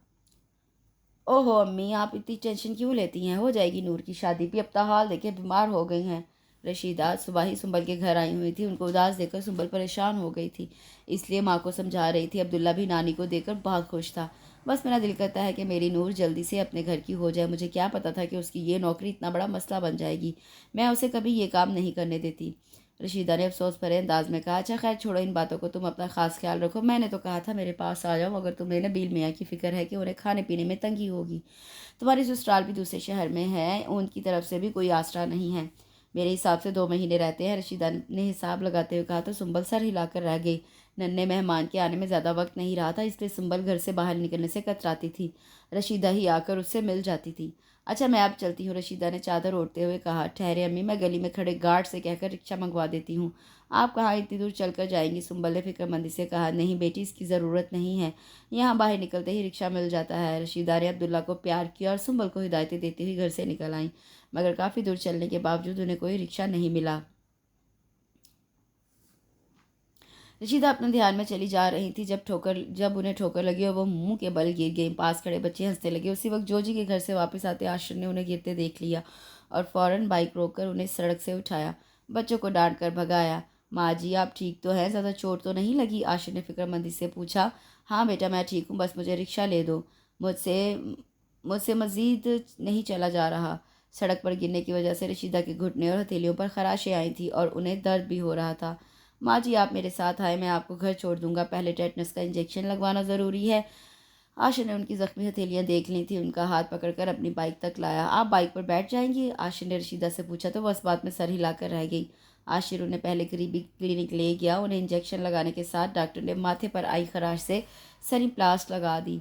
اوہو امی، آپ اتنی ٹینشن کیوں لیتی ہیں؟ ہو جائے گی نور کی شادی بھی، اب تو حال دیکھے بیمار ہو گئی ہیں۔ رشیدہ صبح ہی سنبل کے گھر آئی ہوئی تھی، ان کو اداس دیکھ کر سنبل پریشان ہو گئی تھی، اس لیے ماں کو سمجھا رہی تھی۔ عبداللہ بھی نانی کو دیکھ کر بہت خوش تھا۔ بس میرا دل کرتا ہے کہ میری نور جلدی سے اپنے گھر کی ہو جائے، مجھے کیا پتا تھا کہ اس کی یہ نوکری اتنا بڑا مسئلہ بن جائے گی، میں اسے کبھی یہ کام نہیں کرنے دیتی۔ رشیدہ نے افسوس بھرے انداز میں کہا، اچھا خیر چھوڑو ان باتوں کو، تم اپنا خاص خیال رکھو، میں نے تو کہا تھا میرے پاس آ جاؤ، اگر تمہیں نبیل میاں کی فکر ہے کہ انہیں کھانے پینے میں تنگی ہوگی۔ تمہاری سسرال بھی دوسرے شہر میں ہے، ان کی طرف سے بھی کوئی آسرا نہیں ہے، میرے حساب سے 2 مہینے رہتے ہیں۔ رشیدہ نے حساب لگاتے ہوئے کہا تو سنبل سر ہلا کر رہ گئی۔ ننھے مہمان کے آنے میں زیادہ وقت نہیں رہا تھا، اس لیے سنبل گھر سے باہر نکلنے سے کتراتی تھی، رشیدہ ہی آ کر اس سے مل جاتی تھی۔ اچھا میں اب چلتی ہوں، رشیدہ نے چادر اوڑھتے ہوئے کہا۔ ٹھہرے امی، میں گلی میں کھڑے گارڈ سے کہہ کر رکشہ منگوا دیتی ہوں۔ آپ کہاں اتنی دور چل کر جائیں گی؟ سنبل نے فکر مندی سے کہا۔ نہیں بیٹی، اس کی ضرورت نہیں ہے، یہاں باہر نکلتے ہی رکشہ مل جاتا ہے۔ رشیدہ نے عبداللہ کو پیار کیا اور سنبل کو ہدایتیں دیتی ہوئی گھر سے نکل آئیں، مگر کافی دور چلنے کے باوجود انہیں کوئی رکشہ نہیں ملا۔ رشیدہ اپنے دھیان میں چلی جا رہی تھی جب انہیں ٹھوکر لگی اور وہ منہ کے بل گر گئیں۔ پاس کھڑے بچے ہنسنے لگے۔ اسی وقت جوجی کے گھر سے واپس آتے عاشر نے انہیں گرتے دیکھ لیا اور فوراً بائک روک کر انہیں سڑک سے اٹھایا، بچوں کو ڈانٹ کر بھگایا۔ ماں جی آپ ٹھیک تو ہیں؟ زیادہ چوٹ تو نہیں لگی؟ عاشر نے فکر مندی سے پوچھا۔ ہاں بیٹا میں ٹھیک ہوں، بس مجھے رکشہ لے دو، مجھ سے مزید نہیں چلا جا رہا۔ سڑک پر گرنے کی وجہ سے رشیدہ کے گھٹنے اور ہتھیلیوں پر خراشیں آئی تھیں اور انہیں درد بھی ہو رہا تھا۔ ماں جی آپ میرے ساتھ آئے، میں آپ کو گھر چھوڑ دوں گا، پہلے ٹیٹنس کا انجیکشن لگوانا ضروری ہے۔ عاشر نے ان کی زخمی ہتھیلیاں دیکھ لی تھیں، ان کا ہاتھ پکڑ کر اپنی بائک تک لایا۔ آپ بائک پر بیٹھ جائیں گی؟ عاشر نے رشیدہ سے پوچھا تو وہ اس بات میں سر ہلا کر رہ گئی۔ عاشر انہیں پہلے قریبی کلینک لے گیا، انہیں انجیکشن لگانے کے ساتھ ڈاکٹر نے ماتھے پر آئی خراش سے سری پلاسٹ لگا دی۔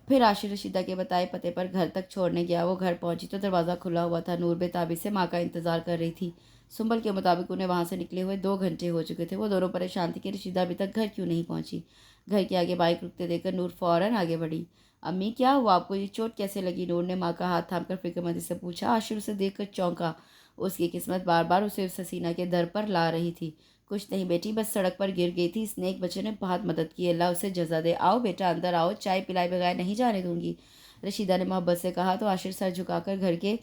پھر عاشر رشیدہ کے بتائے پتے پر گھر تک چھوڑنے گیا۔ وہ گھر پہنچی تو دروازہ کھلا ہوا تھا، نور بےتابی سے ماں کا انتظار کر رہی تھی۔ سنبل کے مطابق انہیں وہاں سے نکلے ہوئے 2 گھنٹے ہو چکے تھے۔ وہ دونوں پریشان تھی کہ رشیدہ ابھی تک گھر کیوں نہیں پہنچی۔ گھر کے آگے بائک رکتے دیکھ کر نور فوراً آگے بڑھی۔ امی کیا ہوا آپ کو؟ یہ چوٹ کیسے لگی؟ نور نے ماں کا ہاتھ تھام کر فکر مندی سے پوچھا۔ عاشر اسے دیکھ کر چونکا، اس کی قسمت بار بار اسے اس حسینہ کے در پر لا رہی تھی۔ کچھ نہیں بیٹی، بس سڑک پر گر گئی تھی، اس نیک بچے نے بہت مدد کی، اللہ اسے جزا دے۔ آؤ بیٹا اندر آؤ، چائے پلائے بغیر نہیں جانے دوں گی، رشیدہ نے محبت سے کہا تو عاشر سر جھکا کر گھر کے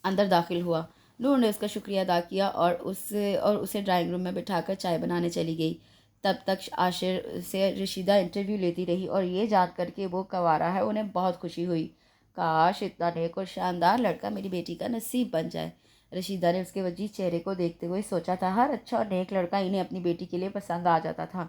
اندر داخل ہوا۔ نور نے اس کا شکریہ ادا کیا اور اسے ڈرائنگ روم میں بٹھا کر چائے بنانے چلی گئی۔ تب تک عاشر سے رشیدہ انٹرویو لیتی رہی اور یہ جان کر کے وہ کنوارا ہے انہیں بہت خوشی ہوئی۔ کاش اتنا نیک اور شاندار لڑکا میری بیٹی کا نصیب بن جائے۔ رشیدہ نے اس کے وجیح چہرے کو دیکھتے ہوئے سوچا تھا، ہر اچھا اور نیک لڑکا انہیں اپنی بیٹی کے لیے پسند آ جاتا تھا۔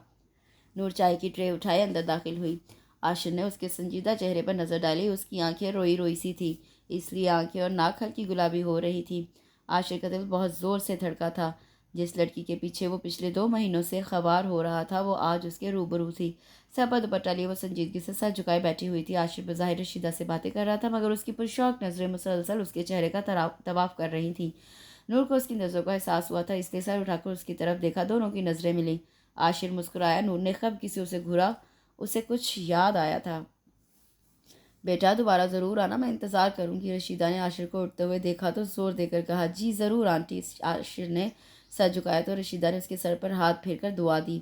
نور چائے کی ٹرے اٹھائے اندر داخل ہوئی۔ عاشر نے اس کے سنجیدہ چہرے پر نظر ڈالی۔ اس کی آنکھیں روئی روئی سی تھی، اس لیے آنکھیں اور ناک ہلکی گلابی ہو رہی تھی۔ عاشر کا دل بہت زور سے دھڑکا تھا۔ جس لڑکی کے پیچھے وہ پچھلے 2 مہینوں سے خوار ہو رہا تھا وہ آج اس کے روبرو تھی۔ سر پر دوپٹہ لیے وہ سنجیدگی سے سر جھکائے بیٹھی ہوئی تھی۔ عاشر بظاہر رشیدہ سے باتیں کر رہا تھا مگر اس کی پرشوق نظریں مسلسل اس کے چہرے کا طواف کر رہی تھیں۔ نور کو اس کی نظروں کا احساس ہوا تھا، اس لیے سر اٹھا کر اس کی طرف دیکھا۔ دونوں کی نظریں ملیں۔ عاشر مسکرایا۔ نور نے خفگی سے اسے گھورا، اسے کچھ یاد آیا تھا۔ بیٹا دوبارہ ضرور آنا، میں انتظار کروں گی۔ رشیدہ نے عاشر کو اٹھتے ہوئے دیکھا تو زور دے کر کہا، جی ضرور آنٹی۔ عاشر نے سر جھکایا تو رشیدہ نے اس کے سر پر ہاتھ پھیر کر دعا دی۔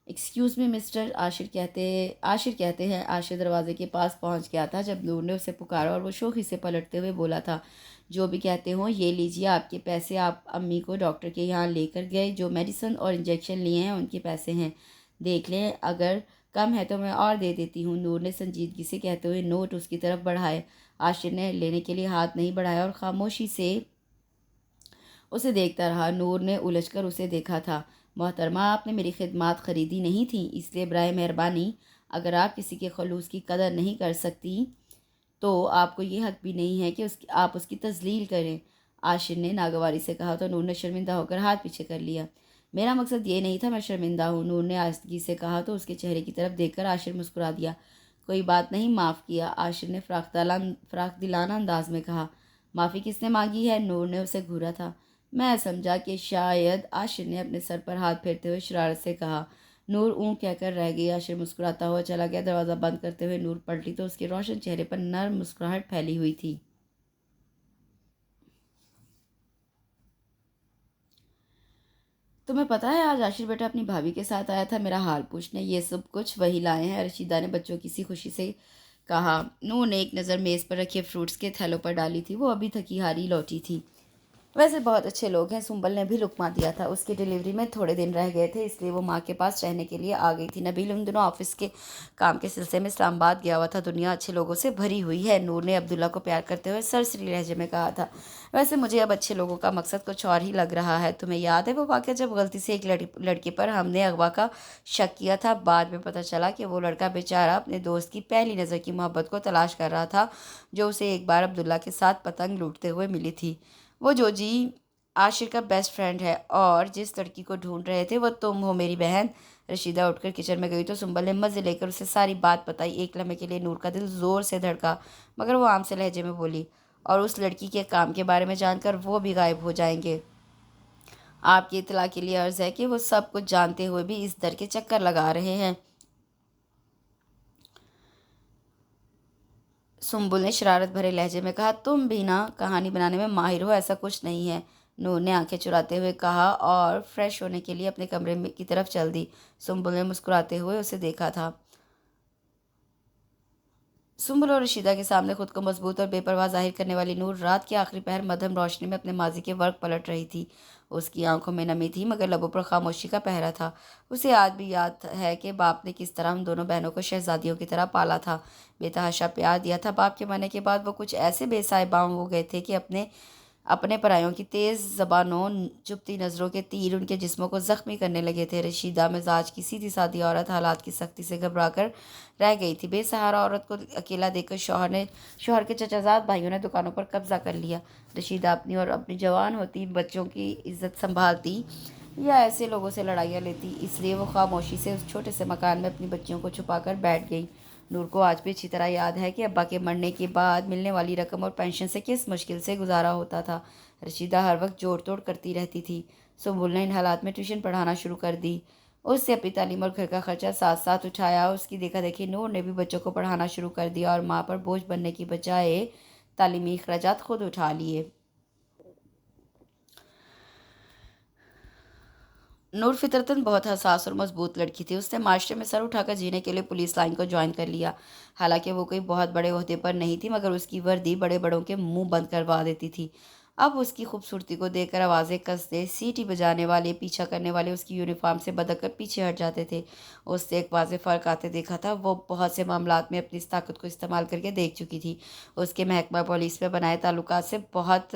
ایکسکیوز می مسٹر، عاشر کہتے ہیں۔ عاشر دروازے کے پاس پہنچ گیا تھا جب نور نے اسے پکارا اور وہ شوخی سے پلٹتے ہوئے بولا تھا، جو بھی کہتے ہوں یہ لیجیے آپ کے پیسے، آپ امی کو ڈاکٹر کے یہاں لے کر گئے، جو میڈیسن اور انجیکشن لیے ہیں ان کے پیسے ہیں، دیکھ لیں اگر کم ہے تو میں اور دے دیتی ہوں۔ نور نے سنجیدگی سے کہتے ہوئے نوٹ اس کی طرف بڑھائے۔ عاشر نے لینے کے لیے ہاتھ نہیں بڑھایا اور خاموشی سے اسے دیکھتا رہا۔ نور نے الجھ کر اسے دیکھا تھا۔ محترمہ، آپ نے میری خدمات خریدی نہیں تھیں، اس لیے برائے مہربانی اگر آپ کسی کے خلوص کی قدر نہیں کر سکتی تو آپ کو یہ حق بھی نہیں ہے کہ آپ اس کی تذلیل کریں۔ عاشر نے ناگواری سے کہا تو نور نے شرمندہ ہو کر ہاتھ پیچھے کر لیا۔ میرا مقصد یہ نہیں تھا، میں شرمندہ ہوں، نور نے آہستگی سے کہا تو اس کے چہرے کی طرف دیکھ کر عاشر مسکرا دیا۔ کوئی بات نہیں، معاف کیا، عاشر نے فراخ دلانہ انداز میں کہا۔ معافی کس نے مانگی ہے؟ نور نے اسے گھورا تھا۔ میں سمجھا کہ شاید، عاشر نے اپنے سر پر ہاتھ پھیرتے ہوئے شرارت سے کہا۔ نور اوں کہہ کر رہ گئی۔ عاشر مسکراتا ہوا چلا گیا۔ دروازہ بند کرتے ہوئے نور پلٹی تو اس کے روشن چہرے پر نرم مسکراہٹ پھیلی ہوئی تھی۔ تمہیں پتہ ہے آج عاشر بیٹا اپنی بھابھی کے ساتھ آیا تھا میرا حال پوچھنے، یہ سب کچھ وہی لائے ہیں، رشیدہ نے بچوں کی سی خوشی سے کہا۔ نور نے ایک نظر میز پر رکھے فروٹس کے تھیلوں پر ڈالی تھی، وہ ابھی تھکی ہاری لوٹی تھی۔ ویسے بہت اچھے لوگ ہیں، سنبل نے بھی لقمہ دیا تھا، اس کی ڈیلیوری میں تھوڑے دن رہ گئے تھے اس لیے وہ ماں کے پاس رہنے کے لیے آ گئی تھی۔ نبیل ان دنوں آفس کے کام کے سلسلے میں اسلام آباد گیا ہوا تھا۔ دنیا اچھے لوگوں سے بھری ہوئی ہے، نور نے عبداللہ کو پیار کرتے ہوئے سرسری لہجے میں کہا تھا۔ ویسے مجھے اب اچھے لوگوں کا مقصد کچھ اور ہی لگ رہا ہے۔ تمہیں یاد ہے وہ واقعہ جب غلطی سے ایک لڑکے پر ہم نے اغوا کا شک کیا تھا؟ بعد میں پتہ چلا کہ وہ لڑکا بیچارہ اپنے دوست کی پہلی نظر کی محبت کو تلاش کر رہا تھا، جو اسے ایک بار عبداللہ کے ساتھ پتنگ لوٹتے ہوئے ملی تھی۔ وہ جو جی عاشر کا بیسٹ فرینڈ ہے، اور جس لڑکی کو ڈھونڈ رہے تھے وہ تم ہو میری بہن۔ رشیدہ اٹھ کر کچن میں گئی تو سنبل نے مزے لے کر اسے ساری بات بتائی۔ ایک لمحے کے لیے نور کا دل زور سے دھڑکا مگر وہ عام سے لہجے میں بولی، اور اس لڑکی کے کام کے بارے میں جان کر وہ بھی غائب ہو جائیں گے۔ آپ کی اطلاع کے لیے عرض ہے کہ وہ سب کچھ جانتے ہوئے بھی اس در کے چکر لگا رہے ہیں۔ سنبل نے شرارت بھرے لہجے میں کہا، تم بھی نا کہانی بنانے میں ماہر ہو، ایسا کچھ نہیں ہے۔ نور نے آنکھیں چراتے ہوئے کہا اور فریش ہونے کے لیے اپنے کمرے کی طرف چل دی۔ سنبل نے مسکراتے ہوئے اسے دیکھا تھا۔ سنبل اور رشیدہ کے سامنے خود کو مضبوط اور بے پرواہ ظاہر کرنے والی نور رات کی آخری پہر مدھم روشنی میں اپنے ماضی کے ورق پلٹ رہی تھی۔ اس کی آنکھوں میں نمی تھی مگر لبوں پر خاموشی کا پہرا تھا۔ اسے آج بھی یاد ہے کہ باپ نے کس طرح ان دونوں بہنوں کو شہزادیوں کی طرح پالا تھا، بے تحاشا پیار دیا تھا۔ باپ کے مرنے کے بعد وہ کچھ ایسے بے سائے باؤں ہو گئے تھے کہ اپنے پرائیوں کی تیز زبانوں، چبھتی نظروں کے تیر ان کے جسموں کو زخمی کرنے لگے تھے۔ رشیدہ مزاج کی سیدھی سادی عورت حالات کی سختی سے گھبرا کر رہ گئی تھی۔ بے سہارا عورت کو اکیلا دیکھ کر شوہر کے چچا زاد بھائیوں نے دکانوں پر قبضہ کر لیا۔ رشیدہ اپنی اور اپنی جوان ہوتی بچوں کی عزت سنبھالتی یا ایسے لوگوں سے لڑائیاں لیتی، اس لیے وہ خاموشی سے اس چھوٹے سے مکان میں اپنی بچیوں کو چھپا کر بیٹھ گئی۔ نور کو آج بھی اچھی طرح یاد ہے کہ ابا کے مرنے کے بعد ملنے والی رقم اور پینشن سے کس مشکل سے گزارا ہوتا تھا۔ رشیدہ ہر وقت جوڑ توڑ کرتی رہتی تھی۔ سنبل نے ان حالات میں ٹیوشن پڑھانا شروع کر دی، اس سے اپنی تعلیم اور گھر کا خرچہ ساتھ ساتھ اٹھایا۔ اس کی دیکھا دیکھی نور نے بھی بچوں کو پڑھانا شروع کر دیا اور ماں پر بوجھ بننے کی بجائے تعلیمی اخراجات خود اٹھا لیے۔ نور فطرتاً بہت حساس اور مضبوط لڑکی تھی۔ اس نے معاشرے میں سر اٹھا کر جینے کے لیے پولیس لائن کو جوائن کر لیا۔ حالانکہ وہ کوئی بہت بڑے عہدے پر نہیں تھی مگر اس کی وردی بڑے بڑوں کے منہ بند کروا دیتی تھی۔ اب اس کی خوبصورتی کو دیکھ کر آوازیں کستے، سیٹی بجانے والے، پیچھا کرنے والے اس کی یونیفارم سے بدک کر پیچھے ہٹ جاتے تھے۔ اس سے ایک واضح فرق آتے دیکھا تھا۔ وہ بہت سے معاملات میں اپنی اس طاقت کو استعمال کر کے دیکھ چکی تھی۔ اس کے محکمہ پولیس میں بنائے تعلقات سے بہت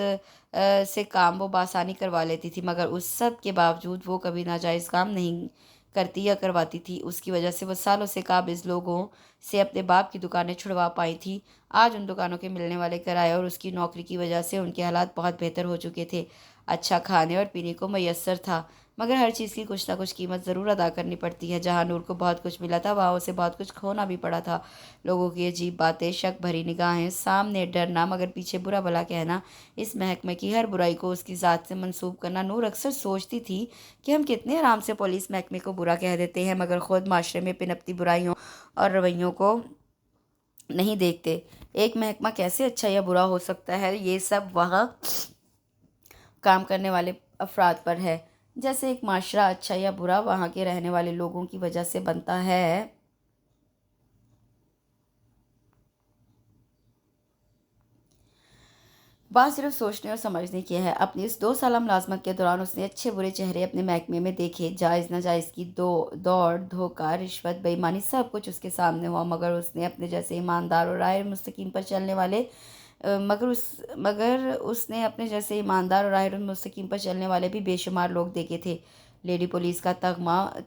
سے کام وہ بآسانی کروا لیتی تھی، مگر اس سب کے باوجود وہ کبھی ناجائز کام نہیں کرتی یا کرواتی تھی۔ اس کی وجہ سے وہ سالوں سے قابض لوگوں سے اپنے باپ کی دکانیں چھڑوا پائی تھی۔ آج ان دکانوں کے ملنے والے کرائے اور اس کی نوکری کی وجہ سے ان کے حالات بہت بہتر ہو چکے تھے۔ اچھا کھانے اور پینے کو میسر تھا، مگر ہر چیز کی کچھ نہ کچھ قیمت ضرور ادا کرنی پڑتی ہے۔ جہاں نور کو بہت کچھ ملا تھا، وہاں اسے بہت کچھ کھونا بھی پڑا تھا۔ لوگوں کی عجیب باتیں، شک بھری نگاہیں، سامنے ڈرنا مگر پیچھے برا بھلا کہنا، اس محکمے کی ہر برائی کو اس کی ذات سے منسوب کرنا۔ نور اکثر سوچتی تھی کہ ہم کتنے آرام سے پولیس محکمے کو برا کہہ دیتے ہیں، مگر خود معاشرے میں پنپتی برائیوں اور رویوں کو نہیں دیکھتے۔ ایک محکمہ کیسے اچھا یا برا ہو سکتا ہے، یہ سب وہاں کام کرنے والے افراد پر ہے۔ جیسے ایک معاشرہ اچھا یا برا وہاں کے رہنے والے لوگوں کی وجہ سے بنتا ہے۔ بات صرف سوچنے اور سمجھنے کی ہے۔ اپنی اس 2 سالہ ملازمت کے دوران اس نے اچھے برے چہرے اپنے محکمے میں دیکھے۔ جائز ناجائز کی دوڑ، دھوکہ، رشوت، بے ایمانی، سب کچھ اس کے سامنے ہوا، مگر اس نے اپنے جیسے ایماندار اور راہ مستقیم پر چلنے والے مگر اس نے اپنے جیسے ایماندار اور راہ مستقیم پر چلنے والے بھی بے شمار لوگ دیکھے تھے۔ لیڈی پولیس کا